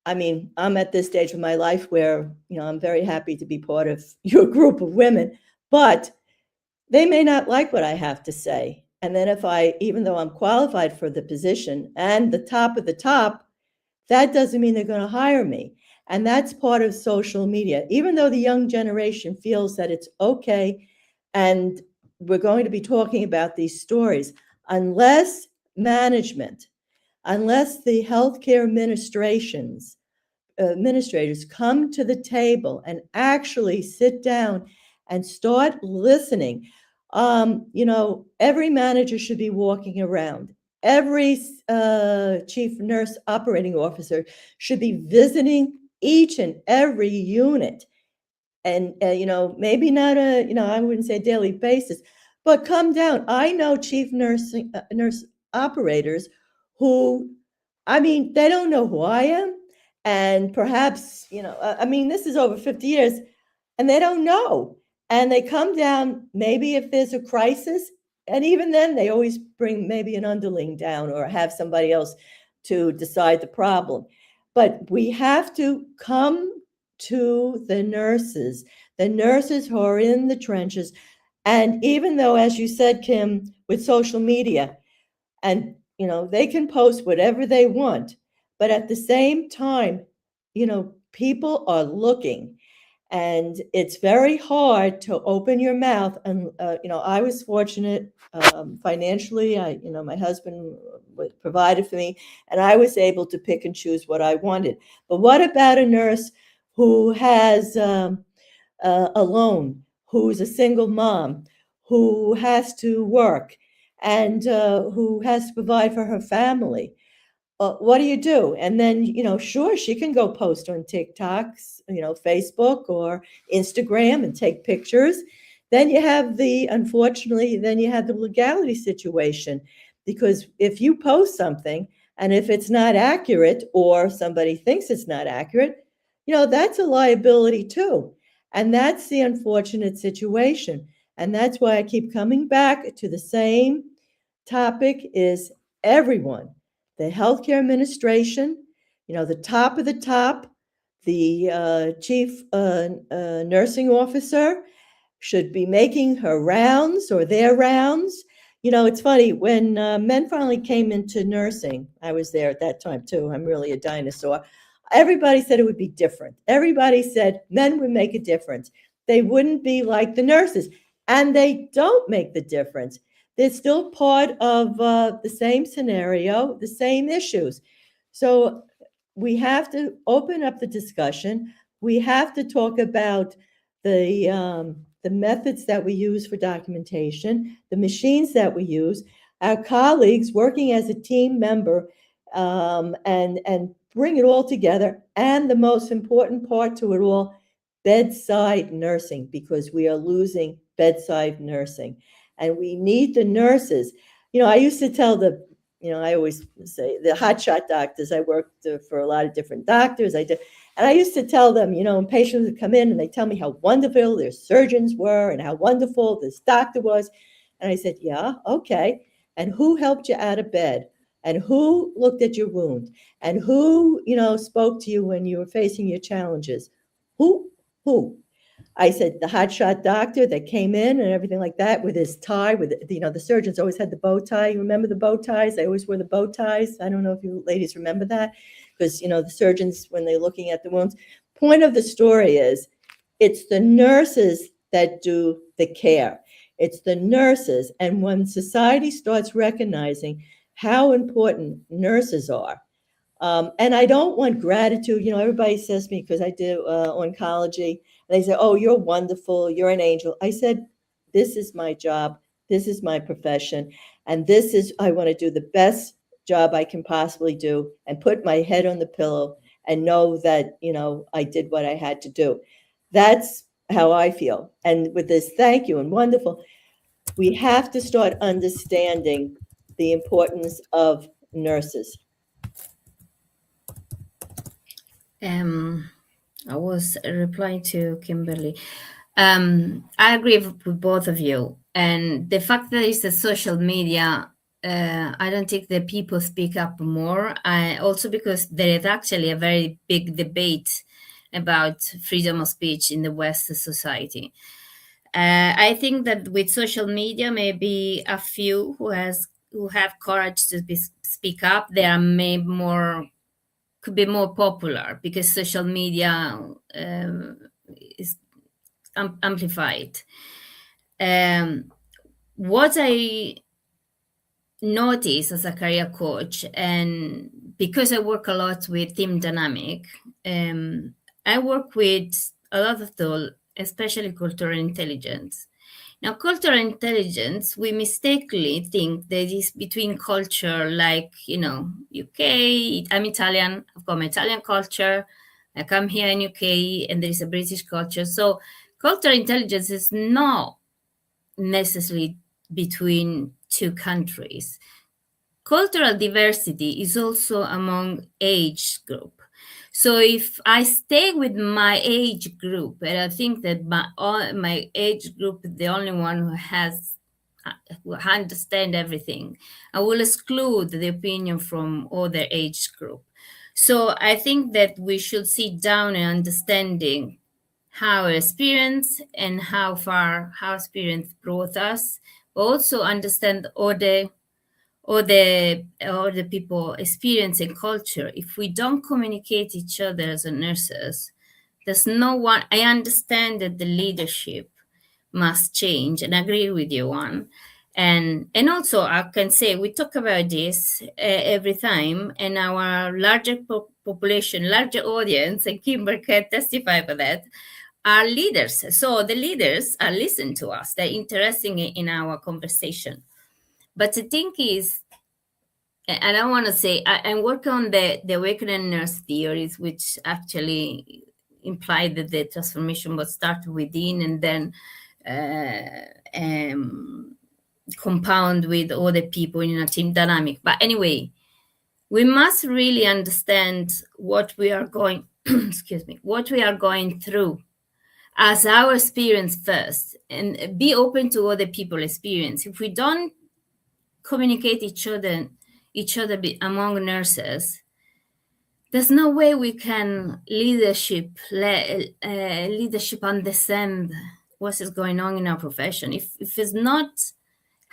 I mean, I'm at this stage of my life where, I'm very happy to be part of your group of women, but they may not like what I have to say. And then even though I'm qualified for the position and the top of the top, that doesn't mean they're going to hire me. And that's part of social media. Even though the young generation feels that it's okay, and we're going to be talking about these stories, unless management, unless the healthcare administrators come to the table and actually sit down and start listening. Every manager should be walking around. Every chief nurse operating officer should be visiting each and every unit. And, maybe not I wouldn't say daily basis, but come down. I know chief nurse operators who, they don't know who I am. And perhaps, this is over 50 years and they don't know. And they come down, maybe if there's a crisis, and even then they always bring maybe an underling down or have somebody else to decide the problem. But we have to come to the nurses who are in the trenches. And even though, as you said, Kim, with social media, and, they can post whatever they want, but at the same time, people are looking. And it's very hard to open your mouth. And, I was fortunate financially. My husband provided for me, and I was able to pick and choose what I wanted. But what about a nurse who has a loan, who's a single mom, who has to work, and who has to provide for her family? What do you do? And then, sure, she can go post on TikToks, Facebook or Instagram and take pictures. Then you have the legality situation, because if you post something and if it's not accurate or somebody thinks it's not accurate, that's a liability too. And that's the unfortunate situation. And that's why I keep coming back to the same topic: is everyone. The healthcare administration, the top of the top, the chief nursing officer should be making her rounds or their rounds. You know, it's funny, when men finally came into nursing, I was there at that time too, I'm really a dinosaur. Everybody said it would be different. Everybody said men would make a difference. They wouldn't be like the nurses. And they don't make the difference. They're still part of the same scenario, the same issues. So we have to open up the discussion. We have to talk about the methods that we use for documentation, the machines that we use, our colleagues working as a team member, and bring it all together. And the most important part to it all, bedside nursing, because we are losing bedside nursing. And we need the nurses. You know, I used to tell I always say the hotshot doctors. I worked for a lot of different doctors. And I used to tell them, when patients would come in and they tell me how wonderful their surgeons were and how wonderful this doctor was. And I said, yeah, okay. And who helped you out of bed? And who looked at your wound? And who, spoke to you when you were facing your challenges? Who? I said, the hotshot doctor that came in and everything like that with his tie, with, the surgeons always had the bow tie. You remember the bow ties? They always wore the bow ties. I don't know if you ladies remember that, because, the surgeons, when they're looking at the wounds, point of the story is it's the nurses that do the care. It's the nurses. And when society starts recognizing how important nurses are, and I don't want gratitude. Everybody says to me, because I do oncology, and they say, oh, you're wonderful, you're an angel. I said, this is my job, this is my profession, and I want to do the best job I can possibly do and put my head on the pillow and know that, I did what I had to do. That's how I feel. And with this thank you and wonderful, we have to start understanding the importance of nurses. I was replying to Kimberly. I agree with both of you. And the fact that it's a social media, I don't think that people speak up more. Also because there is actually a very big debate about freedom of speech in the West society. I think that with social media, maybe a few who have courage to speak up, they are could be more popular because social media is amplified. What I notice as a career coach, and because I work a lot with team dynamic, I work with a lot of tools, especially cultural intelligence. Now, cultural intelligence, we mistakenly think that is between culture, like, UK, I'm Italian, I've got my Italian culture, I come here in UK, and there is a British culture. So cultural intelligence is not necessarily between two countries. Cultural diversity is also among age group. So if I stay with my age group, and I think that my age group is the only one who understand everything, I will exclude the opinion from other age group. So I think that we should sit down and understanding how experience and how far our experience brought us, but also understand or the people experience and culture. If we don't communicate each other as nurses, there's no one. I understand that the leadership must change, and I agree with you on. And also I can say we talk about this every time, and our larger population, larger audience, and Kimber can testify for that, are leaders. So the leaders are listening to us. They're interested in our conversation. But the thing is, and I want to say, I'm working on the awakening nurse theories, which actually imply that the transformation was started within and then compound with other people in a team dynamic. But anyway, we must really understand what we are going, what we are going through as our experience first, and be open to other people's experience. If we don't communicate each other among nurses, there's no way we can leadership understand what is going on in our profession. If it's not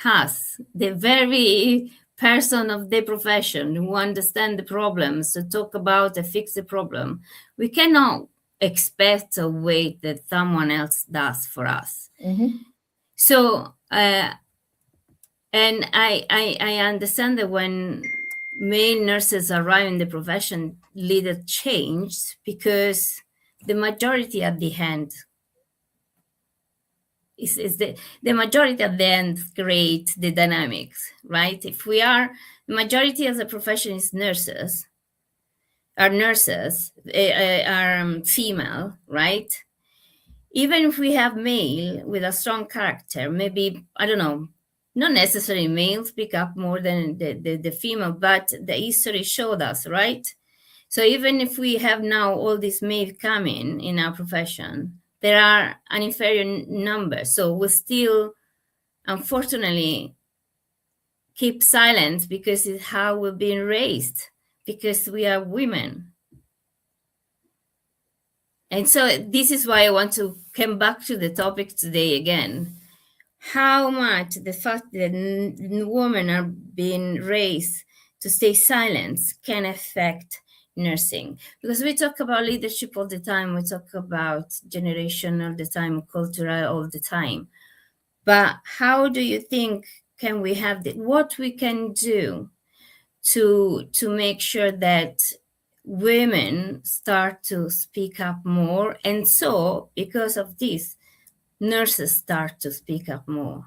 us, the very person of the profession who understand the problems, to talk about and fix the problem, we cannot expect or wait that someone else does for us. So, and I understand that when male nurses arrive in the profession, leader changed, because the majority at the end is the majority at the end create the dynamics, right? If we are, the majority as a profession is nurses, are female, right? Even if we have male with a strong character, maybe, I don't know, not necessarily males pick up more than the female, but the history showed us, right? So even if we have now all these males coming in our profession, there are an inferior number. So we still, unfortunately, keep silence because it's how we're being raised, because we are women. And so this is why I want to come back to the topic today again. How much the fact that women are being raised to stay silent can affect nursing. Because we talk about leadership all the time, we talk about generation all the time, cultural all the time. But how do you think can we have what we can do to make sure that women start to speak up more, and so because of this, nurses start to speak up more?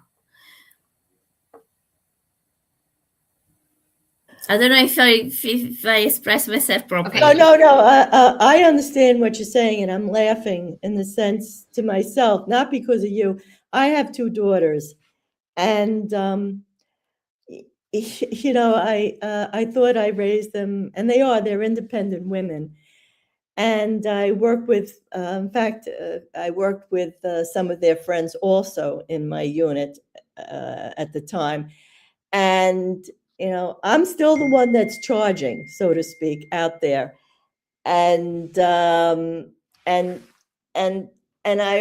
I don't know if I express myself properly. Okay. No. I understand what you're saying, and I'm laughing in the sense to myself, not because of you. I have 2 daughters, and you know, I thought I raised them, and they're independent women. And I work with, in fact, I worked with some of their friends also in my unit at the time. And, you know, I'm still the one that's charging, so to speak, out there. And I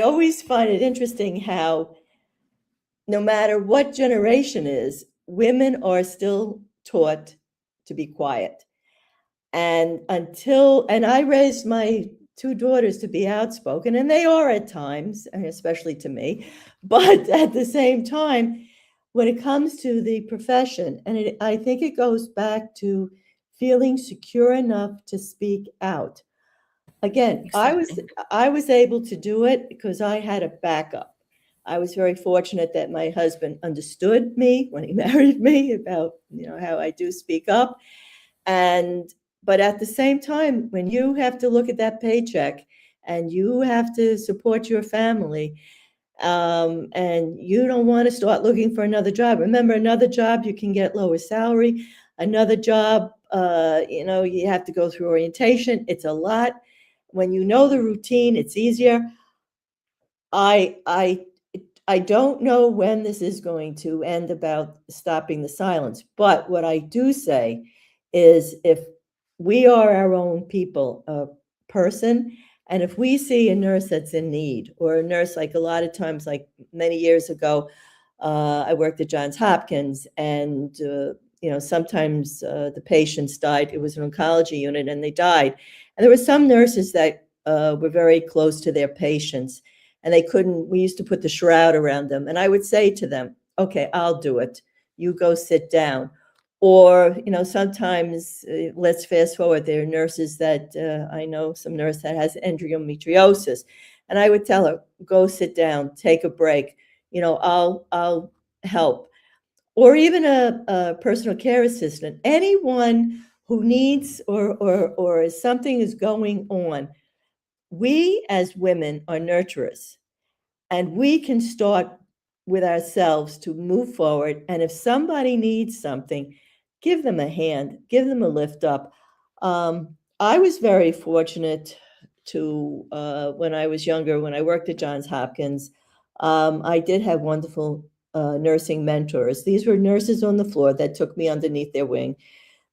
always find it interesting how no matter what generation is, women are still taught to be quiet. And I raised my 2 daughters to be outspoken, and they are at times, especially to me. But at the same time, when it comes to the profession, and I think it goes back to feeling secure enough to speak out. Again, Exactly. I was able to do it because I had a backup. I was very fortunate that my husband understood me when he married me about, you know, how I do speak up. But at the same time, when you have to look at that paycheck and you have to support your family, and you don't want to start looking for another job. Remember, another job, you can get lower salary. Another job, you know, you have to go through orientation. It's a lot. When you know the routine, it's easier. I don't know when this is going to end about stopping the silence. But what I do say is, if we are our own people, person, and if we see a nurse that's in need, or a nurse, like a lot of times, like many years ago, I worked at Johns Hopkins, and you know, sometimes the patients died. It was an oncology unit, and they died. And there were some nurses that were very close to their patients, and we used to put the shroud around them. And I would say to them, okay, I'll do it. You go sit down. Or, you know, sometimes, let's fast forward, there are nurses that, I know some nurse that has endometriosis. And I would tell her, go sit down, take a break. You know, I'll help. Or even a personal care assistant, anyone who needs or something is going on. We as women are nurturers, and we can start with ourselves to move forward. And if somebody needs something, give them a hand, give them a lift up. I was very fortunate to, when I was younger, when I worked at Johns Hopkins, I did have wonderful nursing mentors. These were nurses on the floor that took me underneath their wing.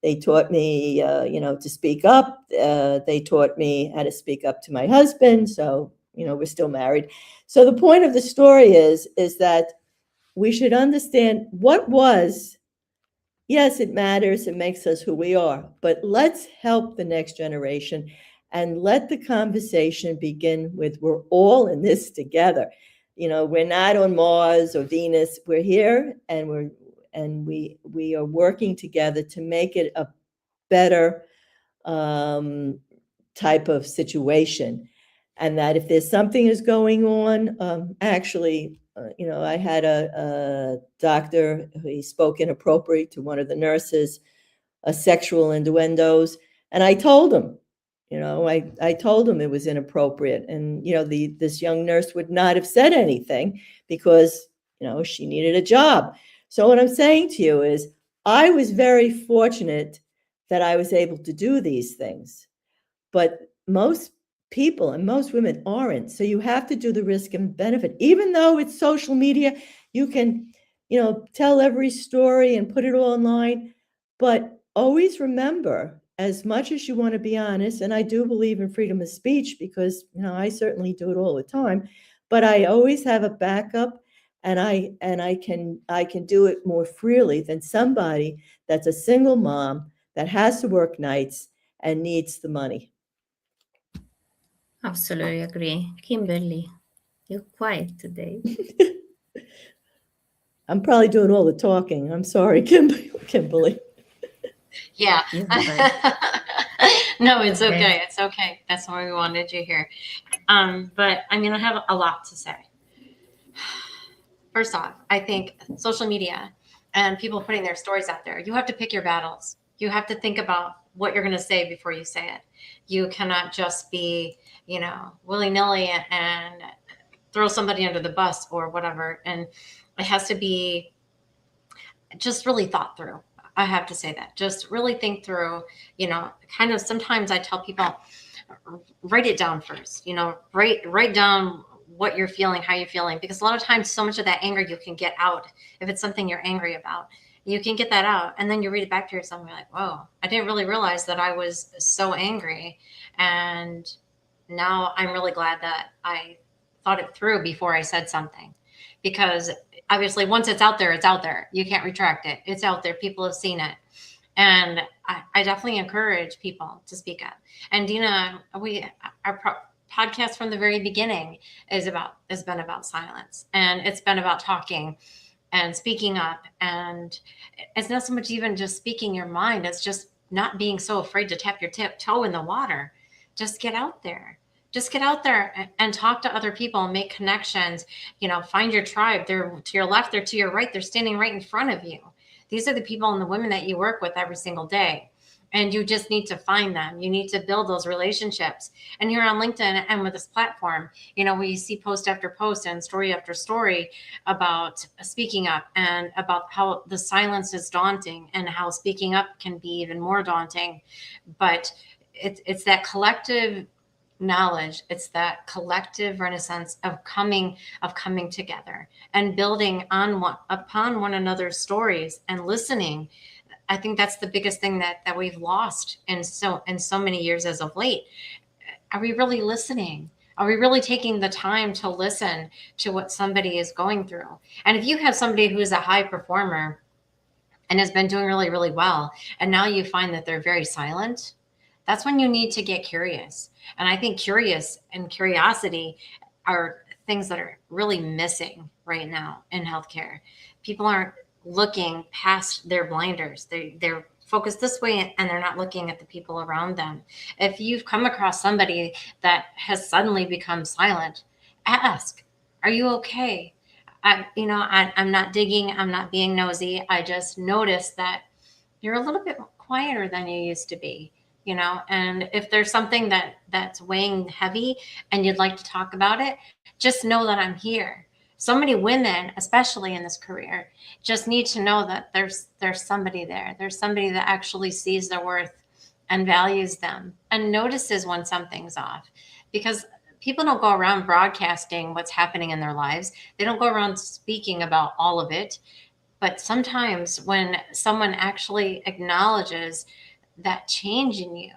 They taught me, you know, to speak up. They taught me how to speak up to my husband. So, we're still married. So the point of the story is that we should understand what was. Yes, it matters. It makes us who we are. But let's help the next generation and let the conversation begin with, we're all in this together. We're not on Mars or Venus. We're here, and we are working together to make it a better type of situation. And that if there's something is going on, actually, I had a doctor, he spoke inappropriate to one of the nurses, sexual innuendos. And I told him, I told him it was inappropriate. And, this young nurse would not have said anything because, she needed a job. So what I'm saying to you is I was very fortunate that I was able to do these things. But most people and most women aren't. So you have to do the risk and benefit. Even though it's social media, you can, tell every story and put it all online. But always remember, as much as you want to be honest, and I do believe in freedom of speech because, I certainly do it all the time, but I always have a backup, and I can do it more freely than somebody that's a single mom that has to work nights and needs the money. Absolutely agree. Kimberly, you're quiet today. I'm probably doing all the talking. I'm sorry, Kimberly. Yeah. You're fine. No, it's okay. Okay. It's okay. That's why we wanted you here. But I mean, I have a lot to say. First off, I think social media and people putting their stories out there, you have to pick your battles. You have to think about what you're going to say before you say it. You cannot just be, willy-nilly and throw somebody under the bus or whatever. And it has to be just really thought through. I have to say that. Just really think through, kind of sometimes I tell people, write it down first, write down what you're feeling, how you're feeling, because a lot of times so much of that anger you can get out. If it's something you're angry about, you can get that out, and then you read it back to yourself and you're like, whoa, I didn't really realize that I was so angry. And now I'm really glad that I thought it through before I said something, because obviously once it's out there, it's out there. You can't retract it. It's out there. People have seen it. And I definitely encourage people to speak up. And Dina, our podcast from the very beginning has been about silence, and it's been about talking and speaking up. And it's not so much even just speaking your mind. It's just not being so afraid to tap your toe in the water. Just get out there. Just get out there and talk to other people and make connections. Find your tribe. They're to your left, they're to your right. They're standing right in front of you. These are the people and the women that you work with every single day. And you just need to find them. You need to build those relationships. And here on LinkedIn and with this platform, we see post after post and story after story about speaking up and about how the silence is daunting and how speaking up can be even more daunting. But it's that collective knowledge. It's that collective renaissance of coming together and building upon one another's stories and listening. I think that's the biggest thing that we've lost in so many years as of late. Are we really listening? Are we really taking the time to listen to what somebody is going through? And if you have somebody who is a high performer and has been doing really, really well, and now you find that they're very silent, that's when you need to get curious. And I think curiosity are things that are really missing right now in healthcare. People aren't looking past their blinders. They're focused this way and they're not looking at the people around them. If you've come across somebody that has suddenly become silent, ask, are you okay? I'm not digging. I'm not being nosy. I just noticed that you're a little bit quieter than you used to be. And if there's something that's weighing heavy and you'd like to talk about it, just know that I'm here. So many women, especially in this career, just need to know that there's somebody there. There's somebody that actually sees their worth and values them and notices when something's off, because people don't go around broadcasting what's happening in their lives. They don't go around speaking about all of it. But sometimes when someone actually acknowledges that change in you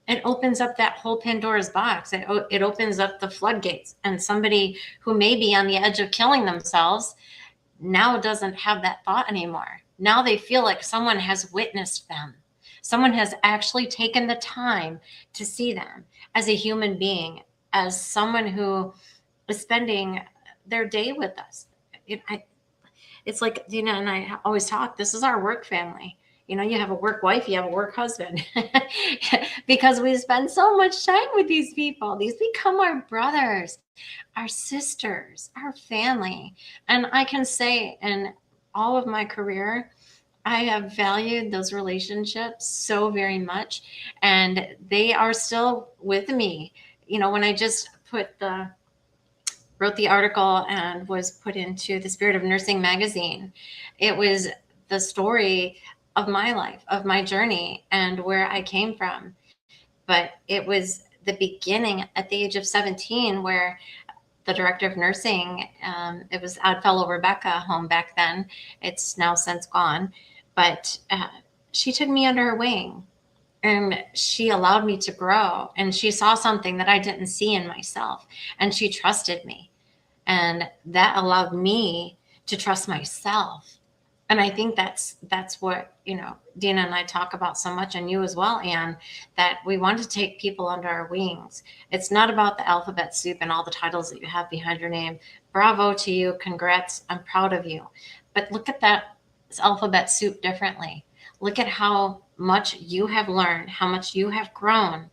it opens up that whole Pandora's box. It opens up the floodgates, and somebody who may be on the edge of killing themselves now doesn't have that thought anymore. Now they feel like someone has witnessed them. Someone has actually taken the time to see them as a human being, as someone who is spending their day with us. It's like Dina and I always talk, this is our work family. You know, you have a work wife, you have a work husband, because we spend so much time with these people. These become our brothers, our sisters, our family. And I can say in all of my career, I have valued those relationships so very much, and they are still with me. You know, when I just wrote the article and was put into the Spirit of Nursing magazine, it was the story of my life, of my journey, and where I came from. But it was the beginning at the age of 17 where the director of nursing, it was Oddfellow Rebecca home back then. It's now since gone. But she took me under her wing, and she allowed me to grow. And she saw something that I didn't see in myself. And she trusted me. And that allowed me to trust myself. And I think that's what, you know, Dina and I talk about so much, and you as well, Anne, that we want to take people under our wings. It's not about the alphabet soup and all the titles that you have behind your name. Bravo to you. Congrats. I'm proud of you. But look at that alphabet soup differently. Look at how much you have learned, how much you have grown,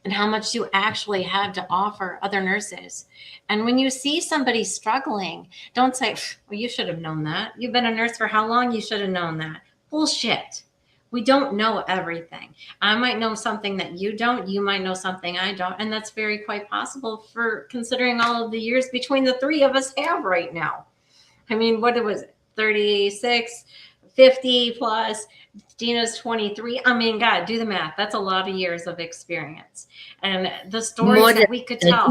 and how much you actually have to offer other nurses. And when you see somebody struggling, don't say, well, you should have known that. You've been a nurse for how long? You should have known that. Bullshit. We don't know everything. I might know something that you don't. You might know something I don't. And that's very quite possible for considering all of the years between the three of us have right now. I mean, what was it? 36, 50 plus. Dina's 23. I mean, God, do the math. That's a lot of years of experience. And the stories that we could tell.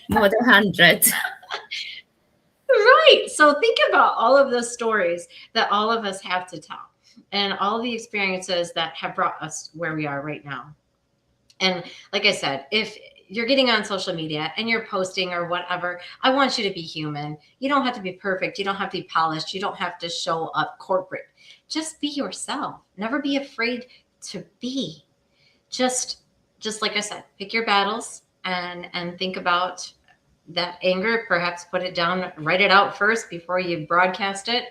More than 100. Right. So think about all of the stories that all of us have to tell, and all the experiences that have brought us where we are right now. And like I said, if you're getting on social media and you're posting or whatever, I want you to be human. You don't have to be perfect. You don't have to be polished. You don't have to show up corporate. Just be yourself. Never be afraid to be. Just like I said, pick your battles and think about that anger. Perhaps put it down, write it out first before you broadcast it.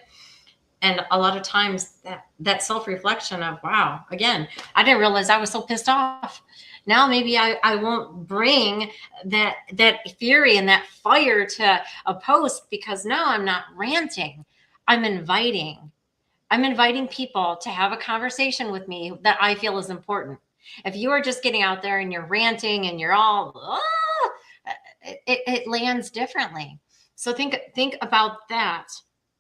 And a lot of times that self-reflection of, wow, again, I didn't realize I was so pissed off. Now maybe I won't bring that fury and that fire to a post, because now I'm not ranting. I'm inviting people to have a conversation with me that I feel is important. If you are just getting out there and you're ranting and you're all, it lands differently. So think about that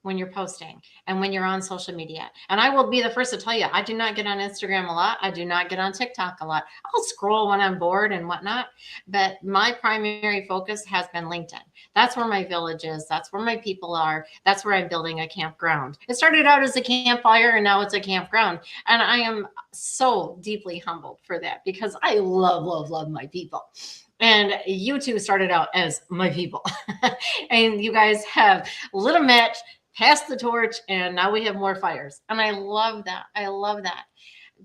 when you're posting and when you're on social media. And I will be the first to tell you, I do not get on Instagram a lot. I do not get on TikTok a lot. I'll scroll when I'm bored and whatnot. But my primary focus has been LinkedIn. That's where my village is. That's where my people are. That's where I'm building a campground. It started out as a campfire and now it's a campground. And I am so deeply humbled for that, because I love my people. And you two started out as my people. And you guys have lit a match, passed the torch, and now we have more fires. And I love that. I love that.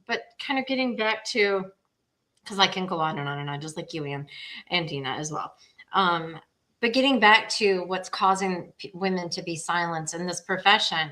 But kind of getting back to, because I can go on and on and on, just like you, Anne, and Dina as well. But getting back to what's causing women to be silenced in this profession,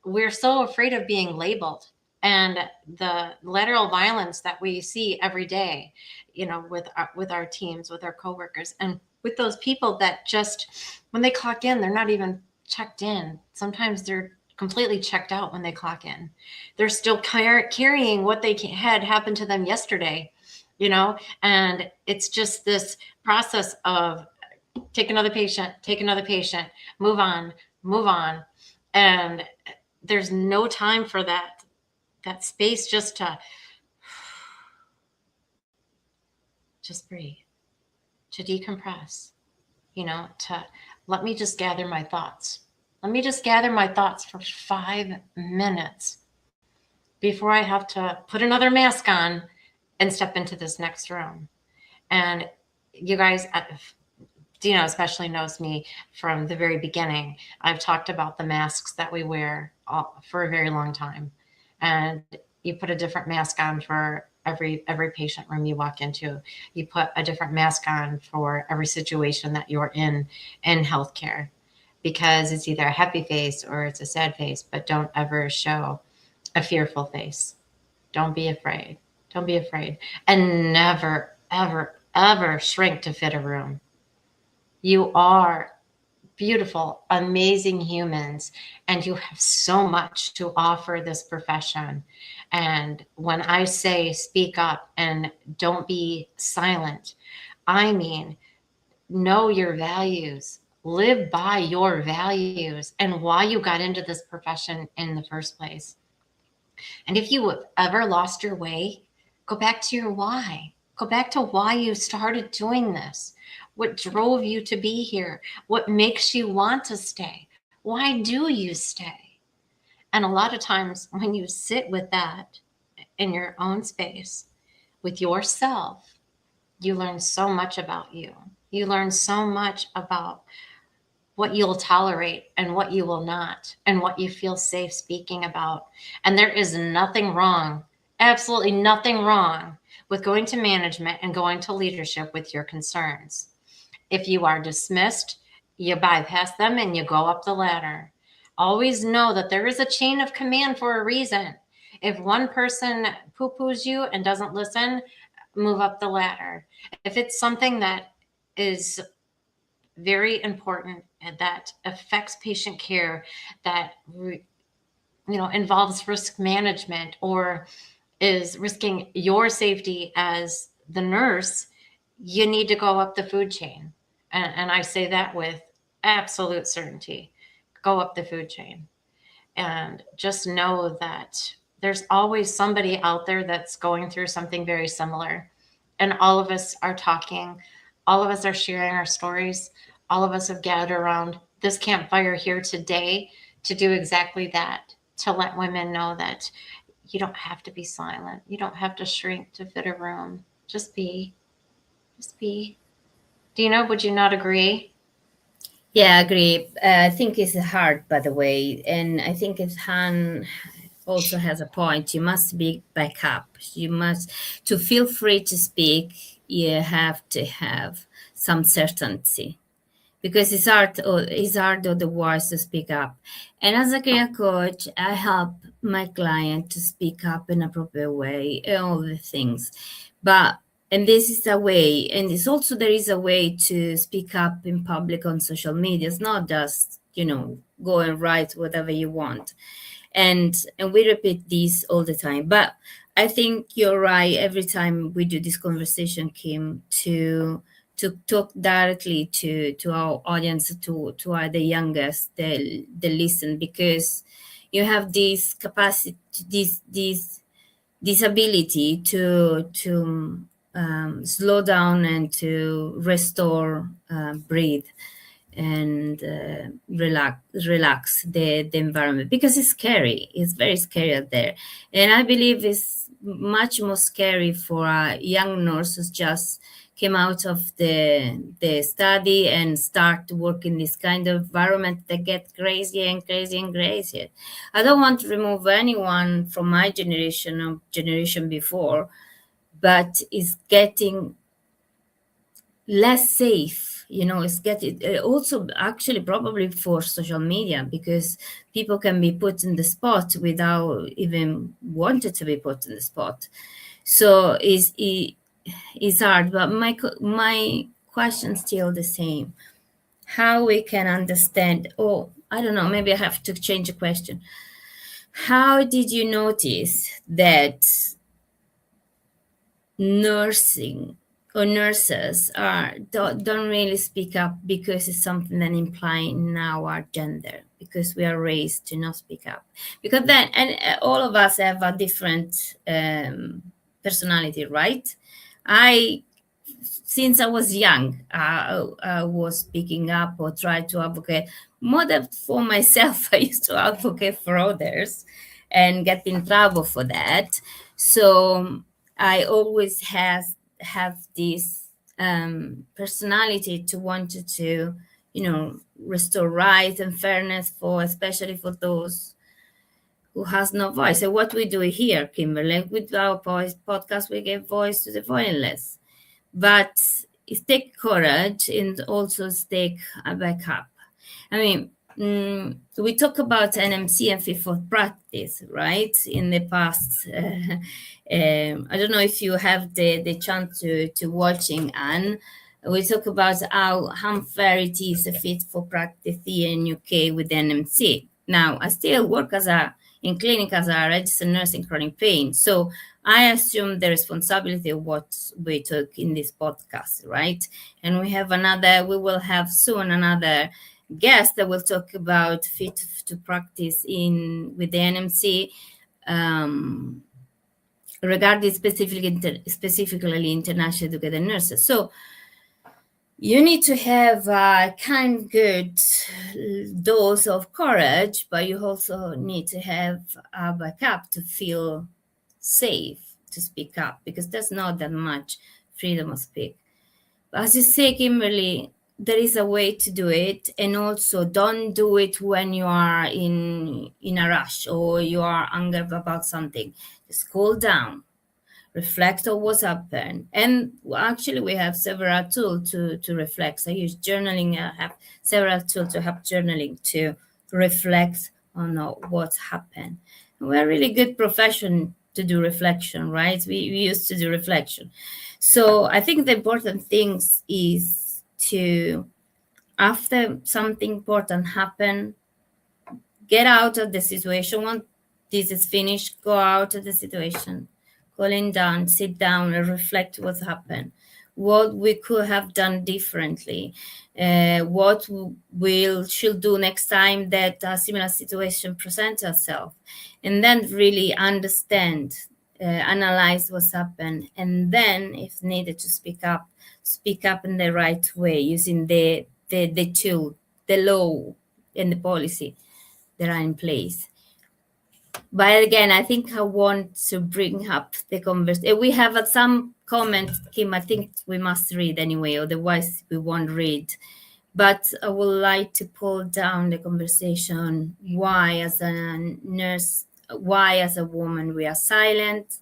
we're so afraid of being labeled. And the lateral violence that we see every day, you know, with our teams, with our coworkers, and with those people that just, when they clock in, they're not even checked in. Sometimes they're completely checked out when they clock in. They're still carrying what they had happen to them yesterday, you know, and it's just this process of take another patient, move on. And there's no time for that space just to breathe, to decompress, you know, to let me just gather my thoughts. Let me just gather my thoughts for 5 minutes before I have to put another mask on and step into this next room. And you guys, Dina especially knows me from the very beginning. I've talked about the masks that we wear for a very long time. And you put a different mask on for every patient room you walk into. You put a different mask on for every situation that you're in healthcare, because it's either a happy face or it's a sad face, but don't ever show a fearful face. Don't be afraid. Don't be afraid. And never, ever, ever shrink to fit a room. You are beautiful, amazing humans, and you have so much to offer this profession. And when I say speak up and don't be silent, I mean, know your values, live by your values and why you got into this profession in the first place. And if you have ever lost your way, go back to your why. Go back to why you started doing this. What drove you to be here? What makes you want to stay? Why do you stay? And a lot of times when you sit with that in your own space, with yourself, you learn so much about you. You learn so much about what you'll tolerate and what you will not, and what you feel safe speaking about. And there is nothing wrong, absolutely nothing wrong with going to management and going to leadership with your concerns. If you are dismissed, you bypass them and you go up the ladder. Always know that there is a chain of command for a reason. If one person poo-poos you and doesn't listen, move up the ladder. If it's something that is very important and that affects patient care, that involves risk management or is risking your safety as the nurse, you need to go up the food chain. And I say that with absolute certainty. Go up the food chain. And just know that there's always somebody out there that's going through something very similar. And all of us are talking. All of us are sharing our stories. All of us have gathered around this campfire here today to do exactly that, to let women know that you don't have to be silent. You don't have to shrink to fit a room. Just be. Just be. Dina, would you not agree? Yeah, I agree. I think it's hard, by the way. And I think if Han also has a point, you must speak back up. You must, to feel free to speak, you have to have some certainty. Because it's hard otherwise to speak up. And as a career coach, I help my client to speak up in a proper way, all the things. And this is a way, and it's also there is a way to speak up in public on social media. It's not just, go and write whatever you want. And we repeat this all the time. But I think you're right. Every time we do this conversation, Kim, to talk directly to our audience, to the youngest, they listen, because you have this capacity, this ability to slow down and to restore, breathe, and relax the environment, because it's scary. It's very scary out there. And I believe it's much more scary for a young nurse who just came out of the study and start to work in this kind of environment that gets crazier and crazier and crazier. I don't want to remove anyone from my generation or generation before, but it's getting less safe. It's getting also actually probably for social media, because people can be put in the spot without even wanted to be put in the spot. So it's hard, but my question still the same. How we can understand, I don't know, maybe I have to change the question. How did you notice that nursing or nurses don't really speak up because it's something that implies in our gender, because we are raised to not speak up? Because then, and all of us have a different personality, right? Since I was young, I was speaking up or tried to advocate more than for myself. I used to advocate for others and get in trouble for that. So I always have this personality to want to, restore rights and fairness especially for those who has no voice. So what we do here, Kimberly, with our podcast, we give voice to the voiceless. But it takes courage and also take a backup. I mean, we talk about NMC and fit for practice, right? In the past, I don't know if you have the chance to watching, Anne. We talk about how unfair it is a fit for practice here in UK with NMC. Now, I still work in clinic as a registered nurse in chronic pain. So I assume the responsibility of what we took in this podcast, right? And we will have soon another guest that will talk about fit to practice with the NMC regarding specifically international educated nurses. So you need to have a good dose of courage, but you also need to have a backup to feel safe to speak up, because there's not that much freedom of speech. But as you say, Kimberly, there is a way to do it, and also don't do it when you are in a rush or you are angry about something. Just cool down, reflect on what's happened. And actually we have several tools to reflect. I use journaling. I have several tools to help journaling to reflect on what's happened. We're a really good profession to do reflection, right? We used to do reflection. So I think the important thing is to, after something important happen, get out of the situation. Once this is finished, go out of the situation, cooling down, sit down and reflect what's happened, what we could have done differently, what we should do next time that a similar situation presents itself, and then really understand, analyze what's happened, and then if needed to speak up in the right way using the tool, the law and the policy that are in place. But again, I think I want to bring up the conversation. We have some comments, Kim, I think we must read anyway, otherwise we won't read. But I would like to pull down the conversation, why as a nurse, why as a woman we are silent,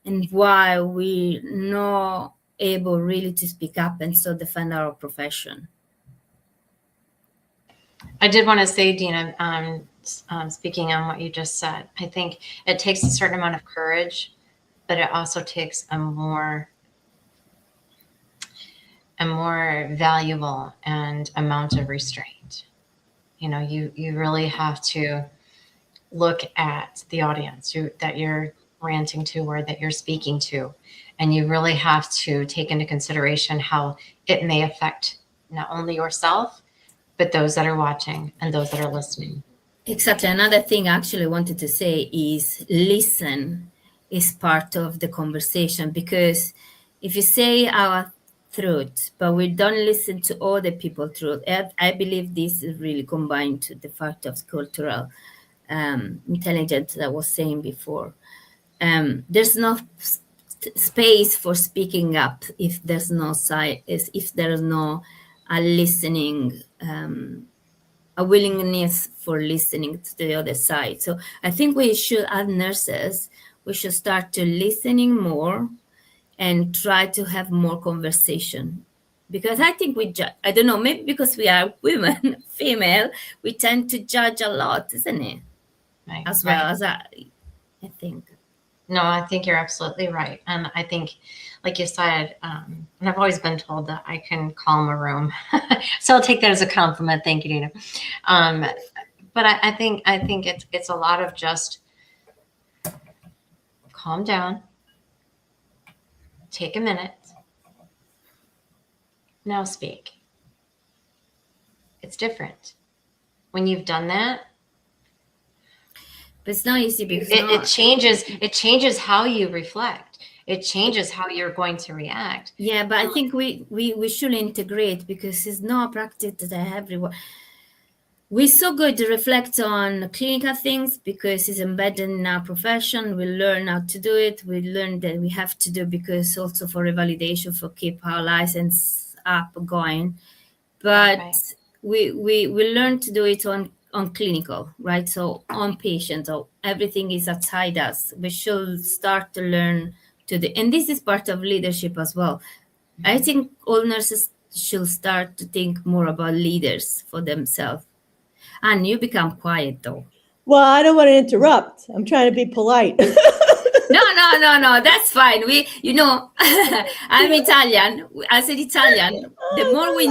and why we're not able really to speak up and so defend our profession. I did want to say, Dina, speaking on what you just said, I think it takes a certain amount of courage, but it also takes a more valuable and amount of restraint. You really have to look at the audience that you're ranting to or that you're speaking to, and you really have to take into consideration how it may affect not only yourself, but those that are watching and those that are listening. Exactly. Another thing I actually wanted to say is listen is part of the conversation, because if you say our truth, but we don't listen to other people's truth, I believe this is really combined to the fact of cultural intelligence that I was saying before. There's no space for speaking up if there's no a listening, a willingness for listening to the other side. So I think we should, as nurses, we should start to listening more and try to have more conversation. Because I think I don't know, maybe because we are women, female, we tend to judge a lot, isn't it? Right. As well as I think. No, I think you're absolutely right. And I think, like you said, and I've always been told that I can calm a room. So I'll take that as a compliment. Thank you, Dina. But I think it's a lot of just calm down, take a minute, now speak. It's different. When you've done that, but it's not easy because it changes how you reflect. It changes how you're going to react. Yeah, but I think we should integrate, because it's not a practice that everyone. we're so good to reflect on clinical things because it's embedded in our profession. We learn how to do it. We learn that we have to do because also for revalidation, for keep our license up going. But Right. we learn to do it on clinical, right? So on patients, so everything is outside us. We should start to learn to do, and this is part of leadership as well. I think all nurses should start to think more about leaders for themselves. And you become quiet though. Well, I don't want to interrupt. I'm trying to be polite. No, that's fine. I'm Italian. As an Italian, the more we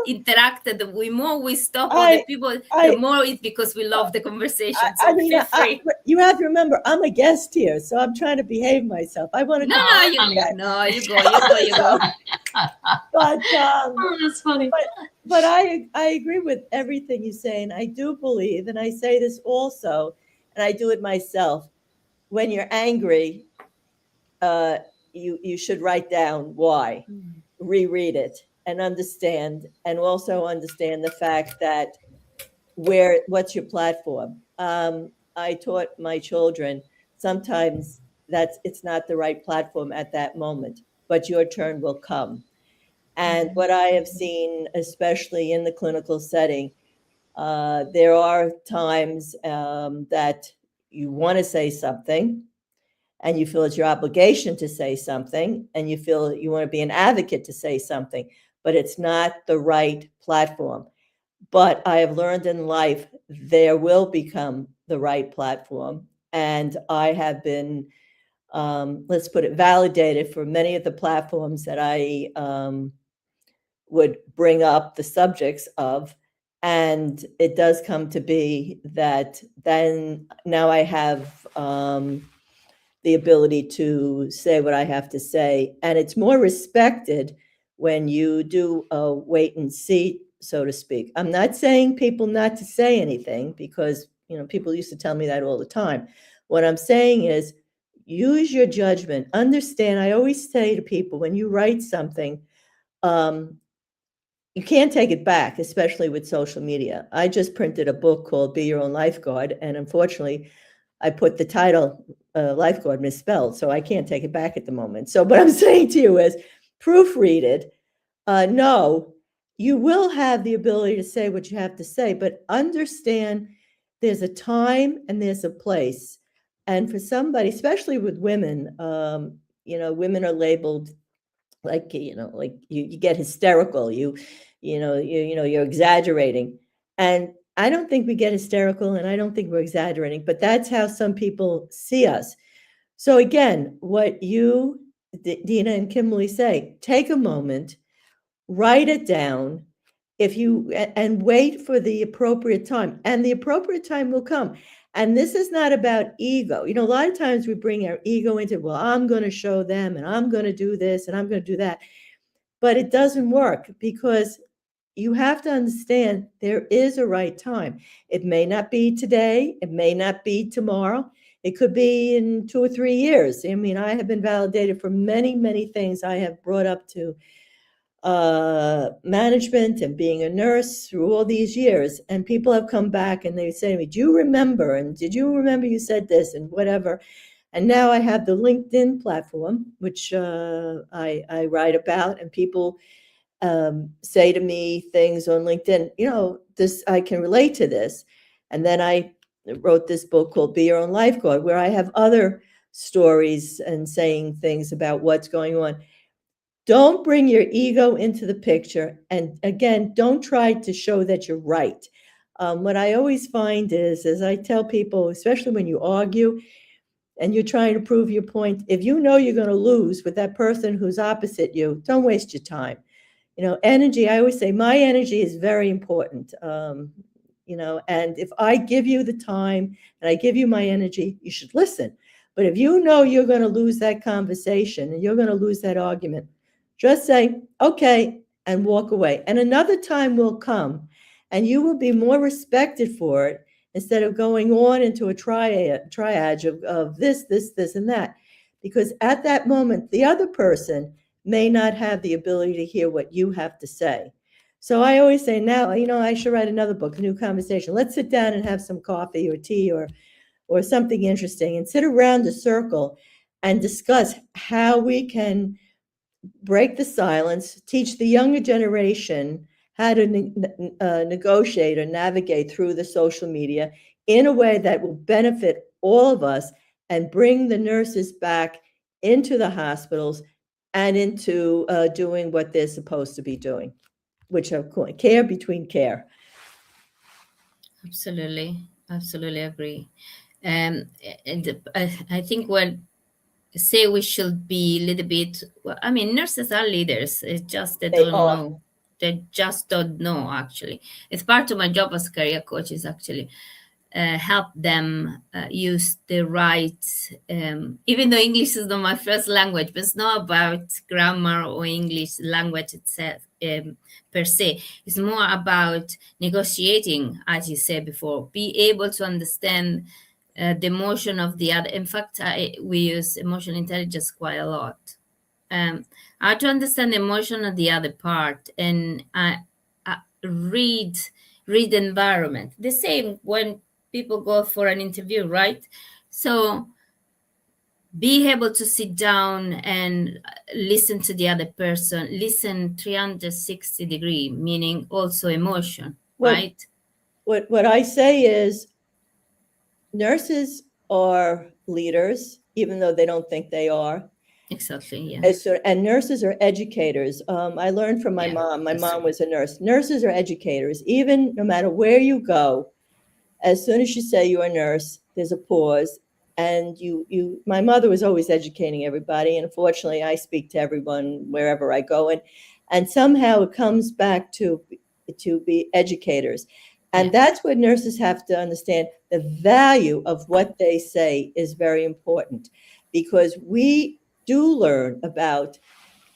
interact, the more we stop other people, the more it's because we love the conversation. So feel free. You have to remember, I'm a guest here, so I'm trying to behave myself. I want to. You go. But that's funny. But I agree with everything you say, and I do believe, and I say this also, and I do it myself. When you're angry, you should write down why, reread it, and understand, and also understand the fact that what's your platform. I taught my children sometimes it's not the right platform at that moment, but your turn will come. And what I have seen, especially in the clinical setting, there are times that you want to say something and you feel it's your obligation to say something and you feel you want to be an advocate to say something, but it's not the right platform. But I have learned in life, there will become the right platform. And I have been, let's put it, validated for many of the platforms that I would bring up the subjects of. And it does come to be that then now I have the ability to say what I have to say. And it's more respected when you do a wait and see, so to speak. I'm not saying people not to say anything because, people used to tell me that all the time. What I'm saying is use your judgment. Understand, I always say to people, when you write something, you can't take it back, especially with social media. I just printed a book called Be Your Own Lifeguard. And unfortunately, I put the title lifeguard misspelled, so I can't take it back at the moment. So what I'm saying to you is proofread it. No, you will have the ability to say what you have to say, but understand there's a time and there's a place. And for somebody, especially with women, women are labeled like, like you get hysterical, you're exaggerating. And I don't think we get hysterical and I don't think we're exaggerating, but that's how some people see us. So again, what you, Dina and Kimberly say, take a moment, write it down and wait for the appropriate time, and the appropriate time will come. And this is not about ego. A lot of times we bring our ego into, well, I'm going to show them and I'm going to do this and I'm going to do that. But it doesn't work because you have to understand there is a right time. It may not be today. It may not be tomorrow. It could be in 2 or 3 years. I mean, I have been validated for many, many things I have brought up to management and being a nurse through all these years. And people have come back and they say to me, do you remember? And did you remember you said this and whatever? And now I have the LinkedIn platform, which I write about, and people say to me things on LinkedIn, this, I can relate to this. And then I wrote this book called Be Your Own Lifeguard, where I have other stories and saying things about what's going on. Don't bring your ego into the picture. And again, don't try to show that you're right. What I always find is, as I tell people, especially when you argue and you're trying to prove your point, if you know you're going to lose with that person who's opposite you, don't waste your time. Energy, I always say my energy is very important. And if I give you the time and I give you my energy, you should listen. But if you know you're going to lose that conversation and you're going to lose that argument, just say, okay, and walk away. And another time will come and you will be more respected for it instead of going on into a triage of this, and that. Because at that moment, the other person may not have the ability to hear what you have to say. So I always say now, I should write another book, a new conversation. Let's sit down and have some coffee or tea or something interesting and sit around a circle and discuss how we can break the silence, teach the younger generation how to negotiate or navigate through the social media in a way that will benefit all of us and bring the nurses back into the hospitals and into doing what they're supposed to be doing, which are care between care. Absolutely agree. And I think say we should be a little bit, I mean, nurses are leaders. It's just they don't know. They just don't know, actually. It's part of my job as career coach is actually help them use the right, even though English is not my first language, but it's not about grammar or English language itself per se. It's more about negotiating, as you said before, be able to understand the emotion of the other. In fact, we use emotional intelligence quite a lot. How to understand the emotion of the other part and read the environment. The same when people go for an interview, right? So be able to sit down and listen to the other person, listen 360 degree, meaning also emotion, right? What I say is nurses are leaders, even though they don't think they are. Exactly, yeah. And nurses are educators. I learned from my mom. My mom was a nurse. Nurses are educators. Even no matter where you go, as soon as you say you're a nurse, there's a pause. And my mother was always educating everybody. And unfortunately, I speak to everyone wherever I go. And somehow it comes back to be educators. And that's what nurses have to understand. The value of what they say is very important because we do learn about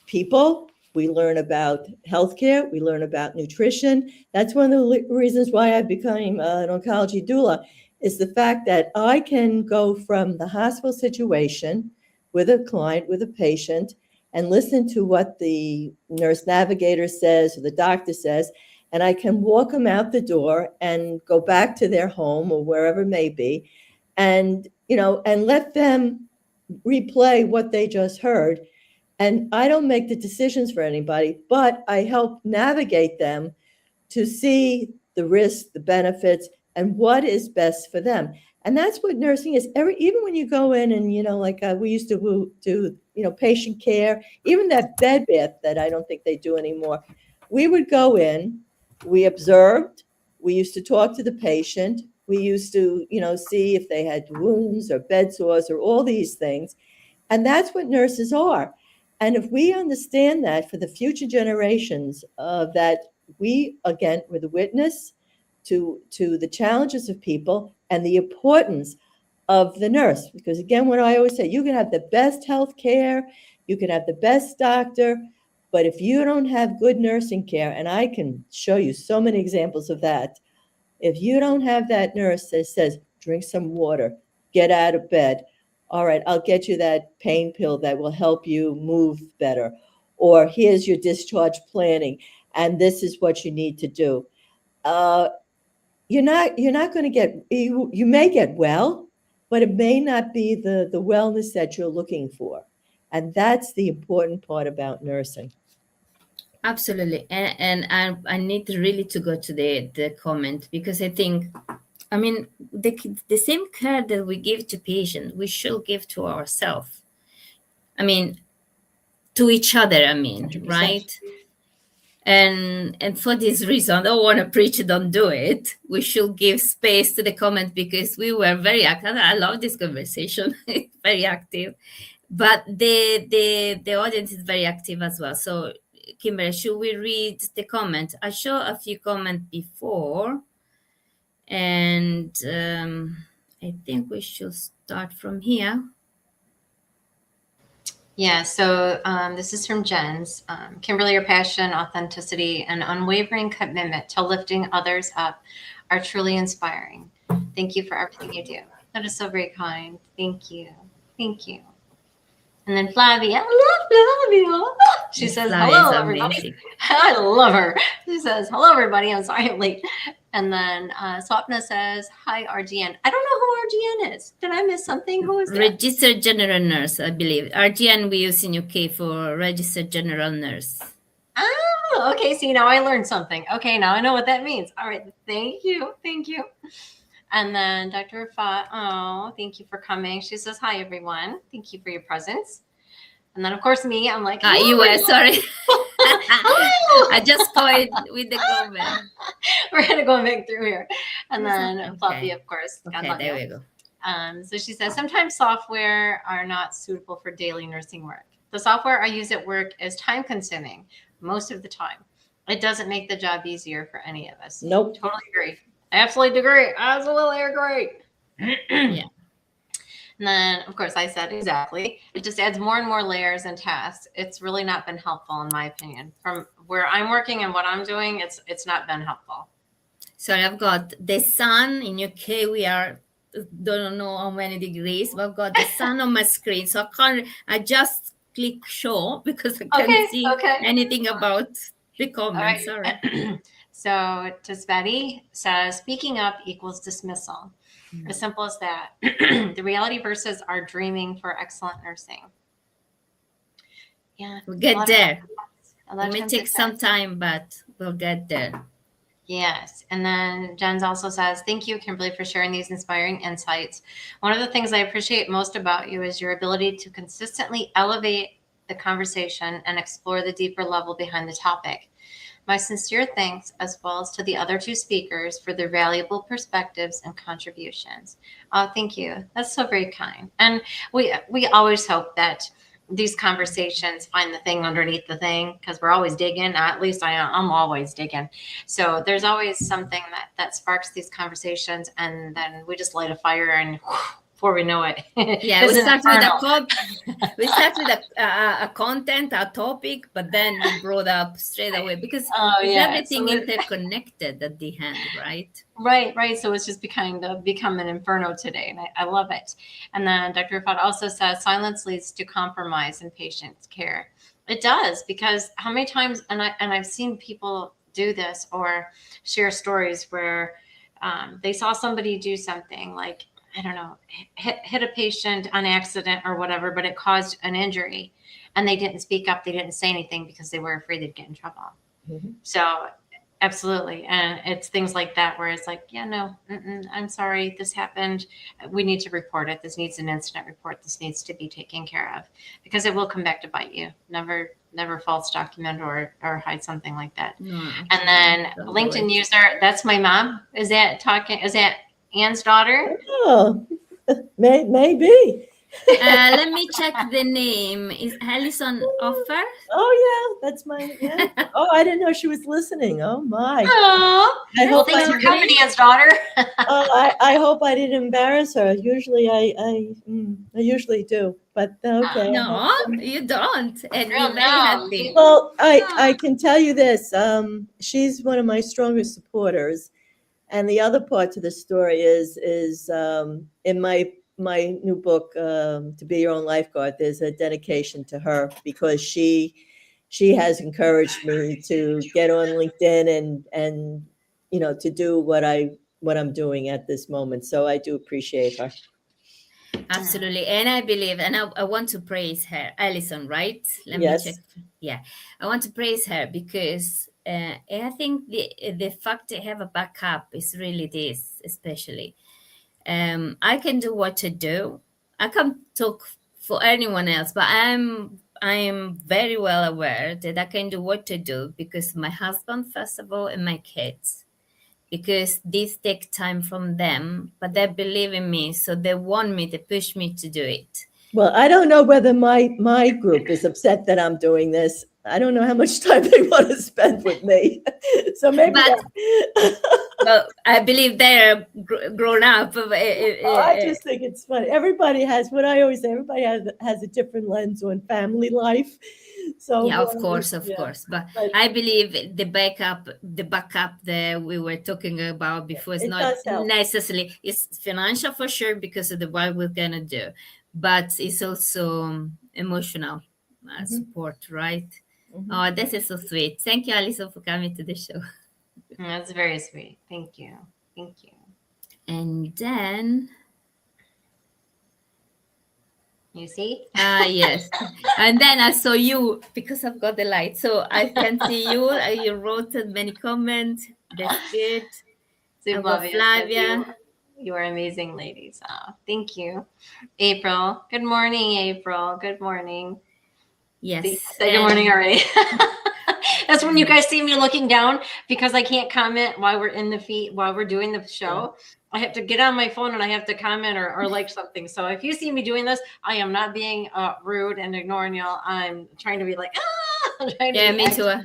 people. We learn about healthcare. We learn about nutrition. That's one of the reasons why I became an oncology doula is the fact that I can go from the hospital situation with a client, with a patient, and listen to what the nurse navigator says or the doctor says, and I can walk them out the door and go back to their home or wherever it may be, and let them replay what they just heard. And I don't make the decisions for anybody, but I help navigate them to see the risks, the benefits, and what is best for them. And that's what nursing is. Even when you go in and, we used to do, patient care, even that bed bath that I don't think they do anymore. We would go in, we observed, we used to talk to the patient. We used to, see if they had wounds or bed sores or all these things. And that's what nurses are. And if we understand that for the future generations, that we, again, we're the witness to the challenges of people and the importance of the nurse. Because again, what I always say, you can have the best health care, you can have the best doctor, but if you don't have good nursing care, and I can show you so many examples of that, if you don't have that nurse that says, drink some water, get out of bed, all right, I'll get you that pain pill that will help you move better. Or here's your discharge planning, and this is what you need to do. You're not going to get, you may get well, but it may not be the wellness that you're looking for. And that's the important part about nursing. Absolutely. And I need really to go to the comment because I think, the same care that we give to patients, we should give to ourselves. To each other, 100%. Right? And for this reason, I don't want to preach, don't do it. We should give space to the comment because we were very active. I love this conversation. It's very active. But the audience is very active as well. So, Kimberly, should we read the comment? I showed a few comments before. And I think we should start from here. Yeah, so this is from Jen's. Kimberly, your passion, authenticity, and unwavering commitment to lifting others up are truly inspiring. Thank you for everything you do. That is so very kind. Thank you. Thank you. And then Flavia, I love Flavia. She says, Flavia is hello, everybody. amazing. I love her. She says, hello, everybody. I'm sorry I'm late. And then Swapna says, hi, RGN. I don't know who RGN is. Did I miss something? Who is that? Registered General Nurse, I believe. RGN we use in UK for Registered General Nurse. Oh, okay. See, now I learned something. Okay, now I know what that means. All right. Thank you. Thank you. And then Dr. Fa, oh, thank you for coming. She says, hi, everyone. Thank you for your presence. And then, of course, me, I'm like, You were, sorry. hello. I just saw it with the comment. We're going to go back through here. And then Okay. Fluffy, of course. God Okay, love there you. we go. So she says, sometimes software are not suitable for daily nursing work. The software I use at work is time consuming most of the time. It doesn't make the job easier for any of us. Nope. Totally agree. Absolutely agree. Absolutely agree. Yeah. And then, of course, I said exactly. It just adds more and more layers and tasks. It's really not been helpful, in my opinion. From where I'm working and what I'm doing, it's not been helpful. So I've got the sun in UK. We are don't know how many degrees, but I've got the sun on my screen. So I just click show because I can't see anything about the comments. Right. Sorry. So Tisveti says, speaking up equals dismissal. As simple as that. The reality versus our dreaming for excellent nursing. Yeah. We'll get there. It It may take some time, but we'll get there. Yes. And then Jens also says, thank you, Kimberly, for sharing these inspiring insights. One of the things I appreciate most about you is your ability to consistently elevate the conversation and explore the deeper level behind the topic. My sincere thanks, as well as to the other two speakers, for their valuable perspectives and contributions. Oh, thank you. That's so very kind. And we always hope that these conversations find the thing underneath the thing, because we're always digging. At least I'm always digging. So there's always something that sparks these conversations, and then we just light a fire, and before we know it, yeah, we start with a content, a topic, but then we brought up straight away because everything interconnected at the end, right? Right. So it's just become an inferno today, and I love it. And then Dr. Rafat also says silence leads to compromise in patient care. It does, because how many times, and I've seen people do this or share stories where they saw somebody do something like, I don't know, hit a patient on accident or whatever, but it caused an injury, and they didn't speak up. They didn't say anything because they were afraid they'd get in trouble. Mm-hmm. So absolutely. And it's things like that where it's like, yeah, no, I'm sorry, this happened. We need to report it. This needs an incident report. This needs to be taken care of, because it will come back to bite you. Never false document or hide something like that. No, and then LinkedIn user, that's my mom. Is that Anne's daughter? Oh, maybe. Let me check the name. Is Alison Offer? Oh yeah, that's my. Yeah. Oh, I didn't know she was listening. Oh my. Oh, well, thanks for coming, Anne's daughter. I hope I didn't embarrass her. Usually I usually do, but okay. No, you don't, and Real we're very happy. Well, I can tell you this. She's one of my strongest supporters. And the other part to the story is in my new book, To Be Your Own Lifeguard, there's a dedication to her, because she has encouraged me to get on LinkedIn and to do what I'm doing at this moment. So I do appreciate her. Absolutely. And I believe, and I want to praise her, Alison, right? Let me check. Yeah, I want to praise her because I think the fact to have a backup is really this, especially. I can do what to do. I can't talk for anyone else, but I am very well aware that I can do what to do because my husband, first of all, and my kids, because these take time from them, but they believe in me, so they want me, they push me to do it. Well, I don't know whether my group is upset that I'm doing this. I don't know how much time they want to spend with me. So maybe. Well, I believe they're grown up. I just think it's funny. Everybody has what I always say. Everybody has a different lens on family life. So yeah, of course. But I believe the backup that we were talking about before is not necessarily. It's financial for sure because of what we're gonna do, but it's also emotional support, right? Oh, this is so sweet. Thank you, Alison, for coming to the show. That's very sweet. Thank you. Thank you. And then, You see? yes. And then I saw you because I've got the light. So I can see you. You wrote many comments. That's good. I've got Flavia. You are amazing ladies. Oh, thank you. April. Good morning, April. Good morning. Yes. Say good morning already. That's when you guys see me looking down because I can't comment while we're in the feed, while we're doing the show. I have to get on my phone and I have to comment or like something. So if you see me doing this, I am not being rude and ignoring y'all. I'm trying to be like, yeah, me too. I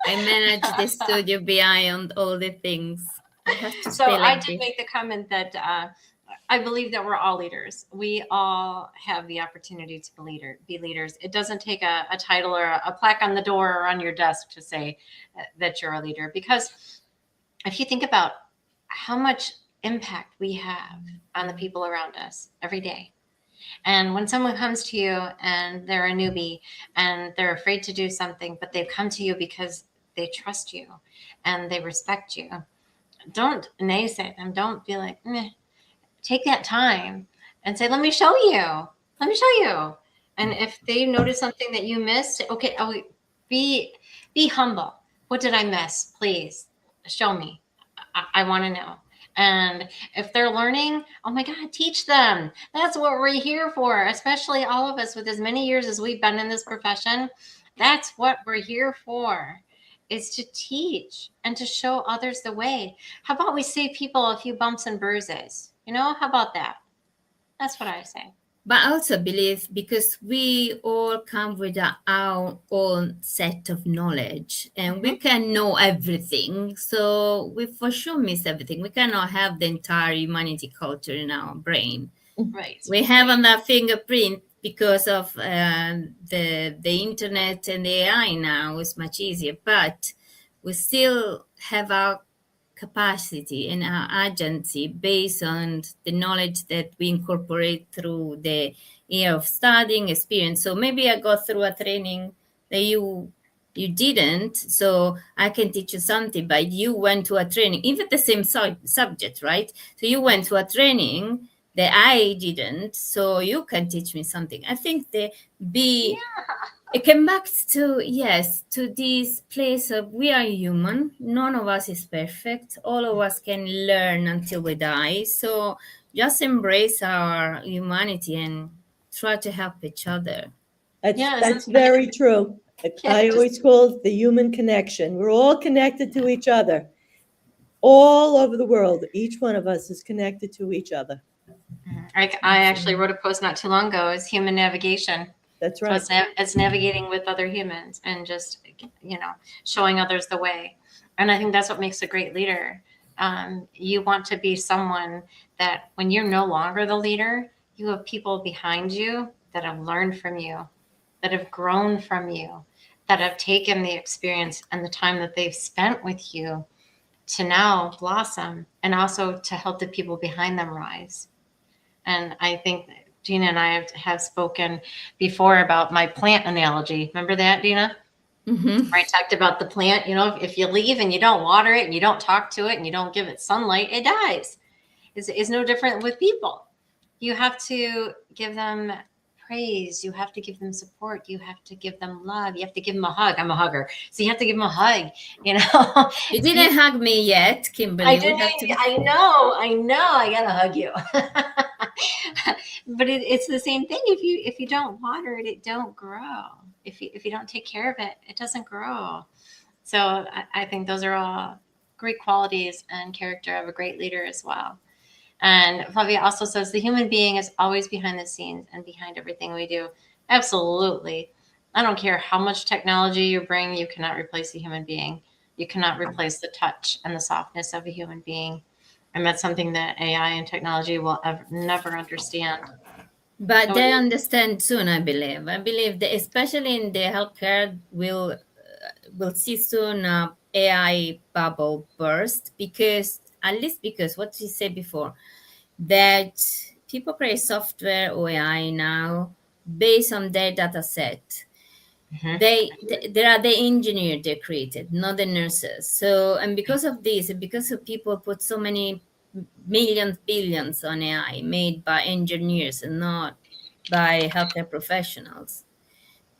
manage the studio beyond all the things. I have to so stay like I did this. make the comment that I believe that we're all leaders. We all have the opportunity to be leaders. It doesn't take a title or a plaque on the door or on your desk to say that you're a leader. Because if you think about how much impact we have on the people around us every day. And when someone comes to you and they're a newbie and they're afraid to do something, but they've come to you because they trust you and they respect you, don't naysay them. Don't be like, meh. Take that time and say, let me show you. Let me show you. And if they notice something that you missed, okay, be humble. What did I miss? Please show me. I want to know. And if they're learning, oh my God, teach them. That's what we're here for, especially all of us with as many years as we've been in this profession. That's what we're here for, is to teach and to show others the way. How about we save people a few bumps and bruises? You know, how about that? That's what I say. But I also believe because we all come with our own set of knowledge and we can know everything. So we for sure miss everything. We cannot have the entire humanity culture in our brain. Right. We have on that fingerprint because of the internet and the AI now is much easier. But we still have our capacity and our agency based on the knowledge that we incorporate through the year of studying experience. So maybe I got through a training that you didn't, so I can teach you something, but you went to a training, even the same subject, right? So you went to a training that I didn't, so you can teach me something. I think it came back to, yes, to this place of we are human. None of us is perfect. All of us can learn until we die. So just embrace our humanity and try to help each other. That's very true. I always call it the human connection. We're all connected to each other. All over the world, each one of us is connected to each other. I actually wrote a post not too long ago, is human navigation. That's right. So it's navigating with other humans and just, showing others the way. And I think that's what makes a great leader. You want to be someone that when you're no longer the leader, you have people behind you that have learned from you, that have grown from you, that have taken the experience and the time that they've spent with you to now blossom and also to help the people behind them rise. And I think Dina and I have spoken before about my plant analogy. Remember that, Dina? Mm-hmm. Where I talked about the plant, if you leave and you don't water it and you don't talk to it and you don't give it sunlight, it dies. It's no different with people. You have to give them praise. You have to give them support. You have to give them love. You have to give them a hug. I'm a hugger. So you have to give them a hug, You didn't hug me yet, Kimberly. I didn't. I know. I gotta hug you. But it's the same thing. If you don't water it, it don't grow. If you don't take care of it, it doesn't grow. So I think those are all great qualities and character of a great leader as well. And Flavia also says the human being is always behind the scenes and behind everything we do. Absolutely. I don't care how much technology you bring, you cannot replace a human being. You cannot replace the touch and the softness of a human being. And that's something that AI and technology will never understand. But they understand soon, I believe. I believe that especially in the healthcare, we'll see soon AI bubble burst because what you said before, that people create software or AI now based on their data set. They are the engineer they created, not the nurses. So, and because of this, and because of people put so many millions, billions on AI made by engineers and not by healthcare professionals,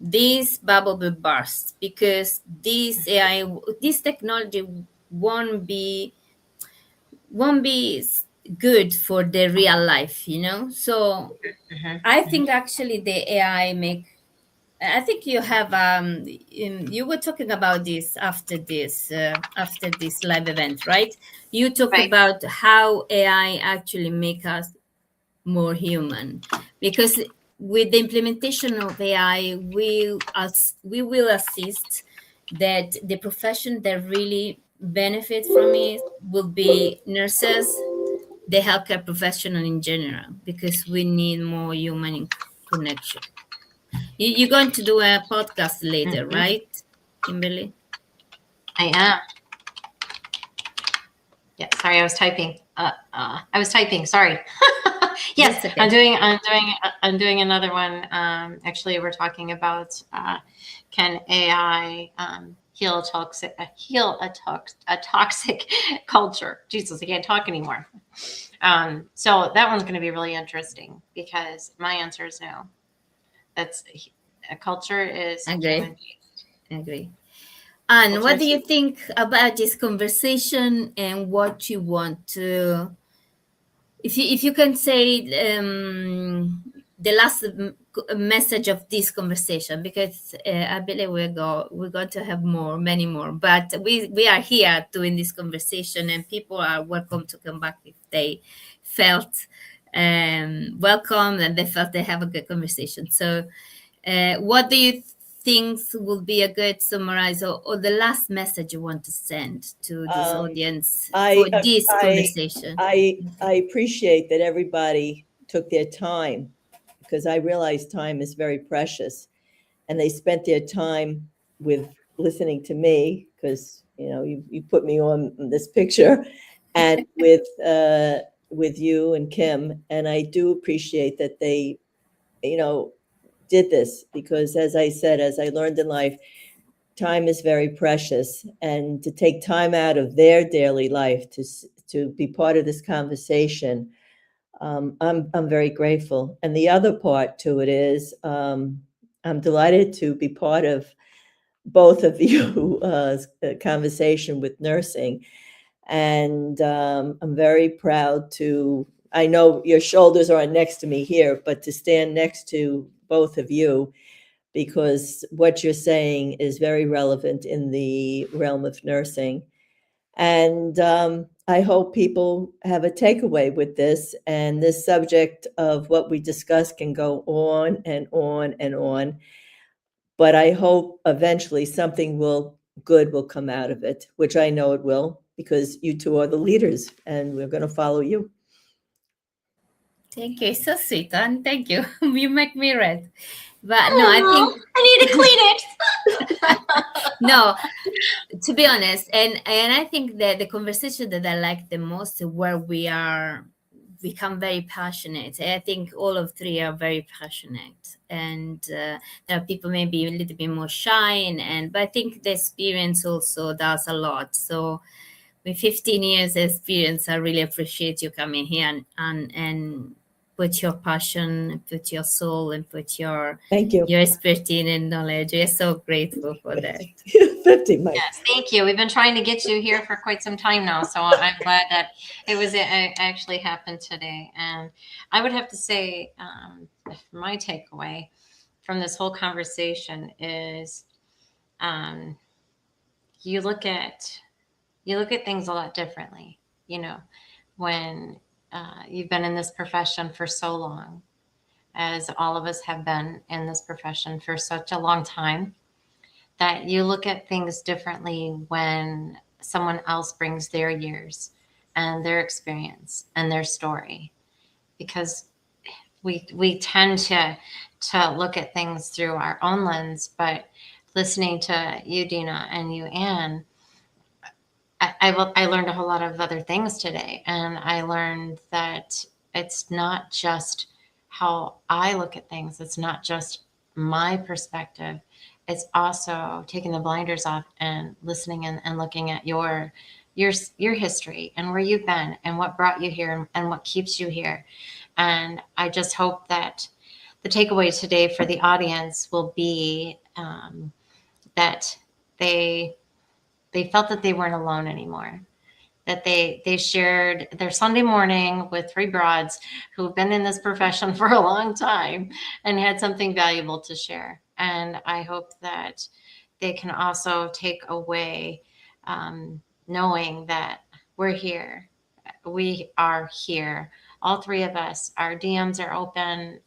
this bubble will burst because this AI, this technology won't be good for the real life, So I think actually the AI I think you have you were talking about this after this live event, right? You talk Right. about how AI actually make us more human, because with the implementation of AI, we will assist that the profession that really benefit from it will be nurses, the healthcare professional in general, because we need more human connection. You're going to do a podcast later, right, Kimberly? I am. Yeah, sorry, I was typing. Sorry. Yes, That's okay. I'm doing another one. Actually, we're talking about can AI heal a toxic culture? Jesus, I can't talk anymore. So that one's going to be really interesting because my answer is no. That's a culture is human. Agree. And Culture what do is you think about this conversation and what you want to, if you can say the last message of this conversation, because I believe we're going to have many more, but we are here doing this conversation, and people are welcome to come back if they felt welcome and they felt they have a good conversation. So what do you think will be a good summarize, or the last message you want to send to this audience for this conversation? I appreciate that everybody took their time, because I realize time is very precious, and they spent their time with listening to me, because you put me on this picture, and with you and Kim, and I do appreciate that they did this, because as I said, as I learned in life, time is very precious, and to take time out of their daily life to be part of this conversation, I'm very grateful. And the other part to it is, I'm delighted to be part of both of you conversation with nursing, and I'm very proud to. I know your shoulders are next to me here, but to stand next to both of you, because what you're saying is very relevant in the realm of nursing. And I hope people have a takeaway with this. And this subject of what we discuss can go on and on and on. But I hope eventually something good will come out of it, which I know it will, because you two are the leaders and we're going to follow you. Thank you. So sweet, and thank you. You make me red. But no, I think I need a Kleenex. no, to be honest, and I think that the conversation that I like the most is where we become very passionate. I think all of three are very passionate, and there are people maybe a little bit more shy, but I think the experience also does a lot. So with 15 years experience, I really appreciate you coming here and put your passion, put your soul, and put your Thank you. expertise and knowledge. We're so grateful for that. 50, Mike. Yes, thank you. We've been trying to get you here for quite some time now, so I'm glad that it actually happened today. And I would have to say, my takeaway from this whole conversation is, you look at things a lot differently. When you've been in this profession for so long, as all of us have been in this profession for such a long time, that you look at things differently when someone else brings their years and their experience and their story, because we tend to look at things through our own lens. But listening to you, Dina, and you, Anne, I learned a whole lot of other things today, and I learned that it's not just how I look at things. It's not just my perspective. It's also taking the blinders off and listening and looking at your history and where you've been and what brought you here and what keeps you here. And I just hope that the takeaway today for the audience will be that they felt that they weren't alone anymore, that they shared their Sunday morning with three broads who've been in this profession for a long time and had something valuable to share. And I hope that they can also take away knowing that we're here. We are here. All three of us, our DMs are open.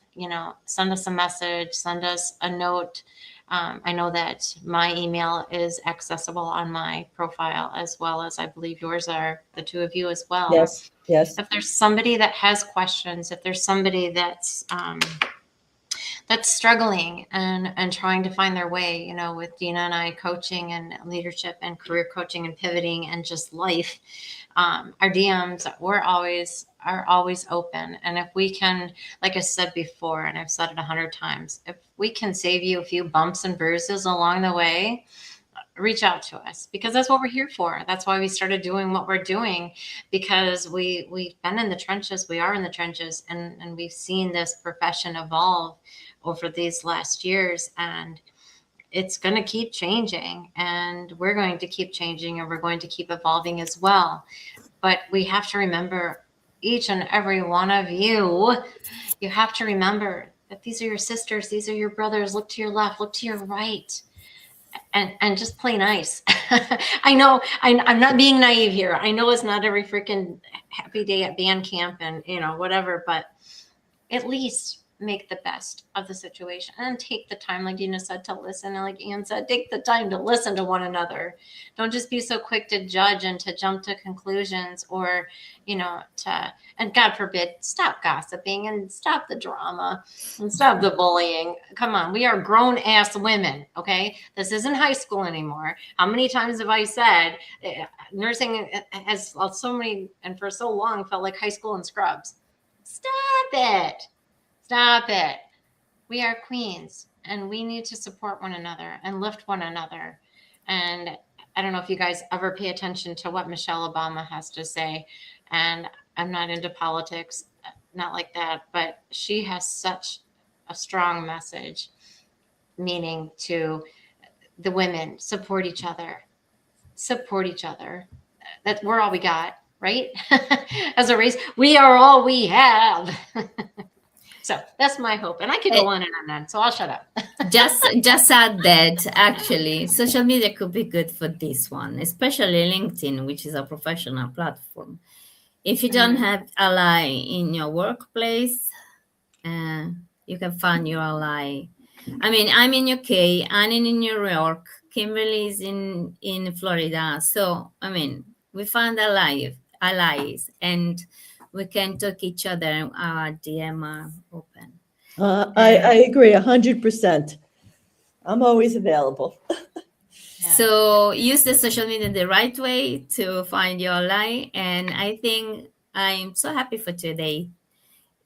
Send us a message, send us a note. I know that my email is accessible on my profile, as well as I believe yours are, the two of you as well. Yes, yes. If there's somebody that has questions, if there's somebody that's struggling and trying to find their way, with Dina and I coaching and leadership and career coaching and pivoting and just life, our DMs are always open. And if we can, like I said before, and I've said it 100 times, if we can save you a few bumps and bruises along the way, reach out to us, because that's what we're here for. That's why we started doing what we're doing, because we've been in the trenches. We are in the trenches, and we've seen this profession evolve over these last years, and it's going to keep changing, and we're going to keep changing, and we're going to keep evolving as well. But we have to remember, each and every one of you have to remember that these are your sisters, these are your brothers. Look to your left, look to your right, and just play nice. I know I'm not being naive here. I know it's not every freaking happy day at band camp and whatever, but at least make the best of the situation and take the time, like Dina said, to listen. And like Ian said, take the time to listen to one another. Don't just be so quick to judge and to jump to conclusions, or, and God forbid, stop gossiping and stop the drama and stop the bullying. Come on. We are grown ass women. Okay. This isn't high school anymore. How many times have I said nursing has so many, and for so long felt like high school and scrubs? Stop it. Stop it. We are queens, and we need to support one another and lift one another. And I don't know if you guys ever pay attention to what Michelle Obama has to say. And I'm not into politics, not like that, but she has such a strong message, meaning to the women, support each other. That we're all we got, right? As a race, we are all we have. So that's my hope. And I could go on and on, so I'll shut up. just add that actually social media could be good for this one, especially LinkedIn, which is a professional platform. If you don't have ally in your workplace, you can find your ally. I mean, I'm in UK, I'm in New York, Kimberly is in Florida. So, I mean, we find allies, and we can talk each other, and our DM are open. I agree 100%. I'm always available. So use the social media in the right way to find your ally. And I think I'm so happy for today.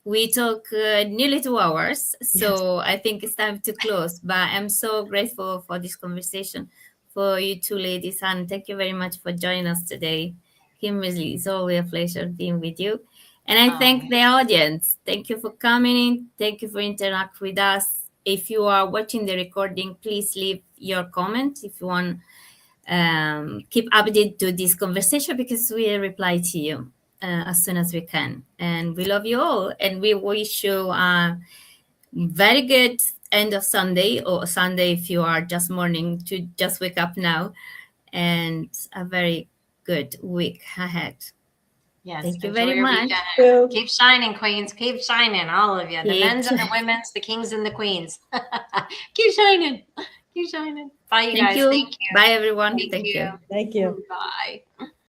We talk nearly 2 hours, so I think it's time to close. But I'm so grateful for this conversation, for you two ladies, and thank you very much for joining us today. Kimberly, it's always a pleasure being with you. And I thank the audience. Thank you for coming in. Thank you for interacting with us. If you are watching the recording, please leave your comment if you want. Keep updated to this conversation, because we will reply to you as soon as we can. And we love you all. And we wish you a very good end of Sunday, or Sunday if you are just morning to just wake up now, and a very good week ahead. Yes, thank you very much. Keep shining, queens. Keep shining, all of you. The men's and the women's, the kings and the queens. Keep shining. Keep shining. Bye, you guys. Thank you. Bye, everyone. Thank you. Thank you. Bye.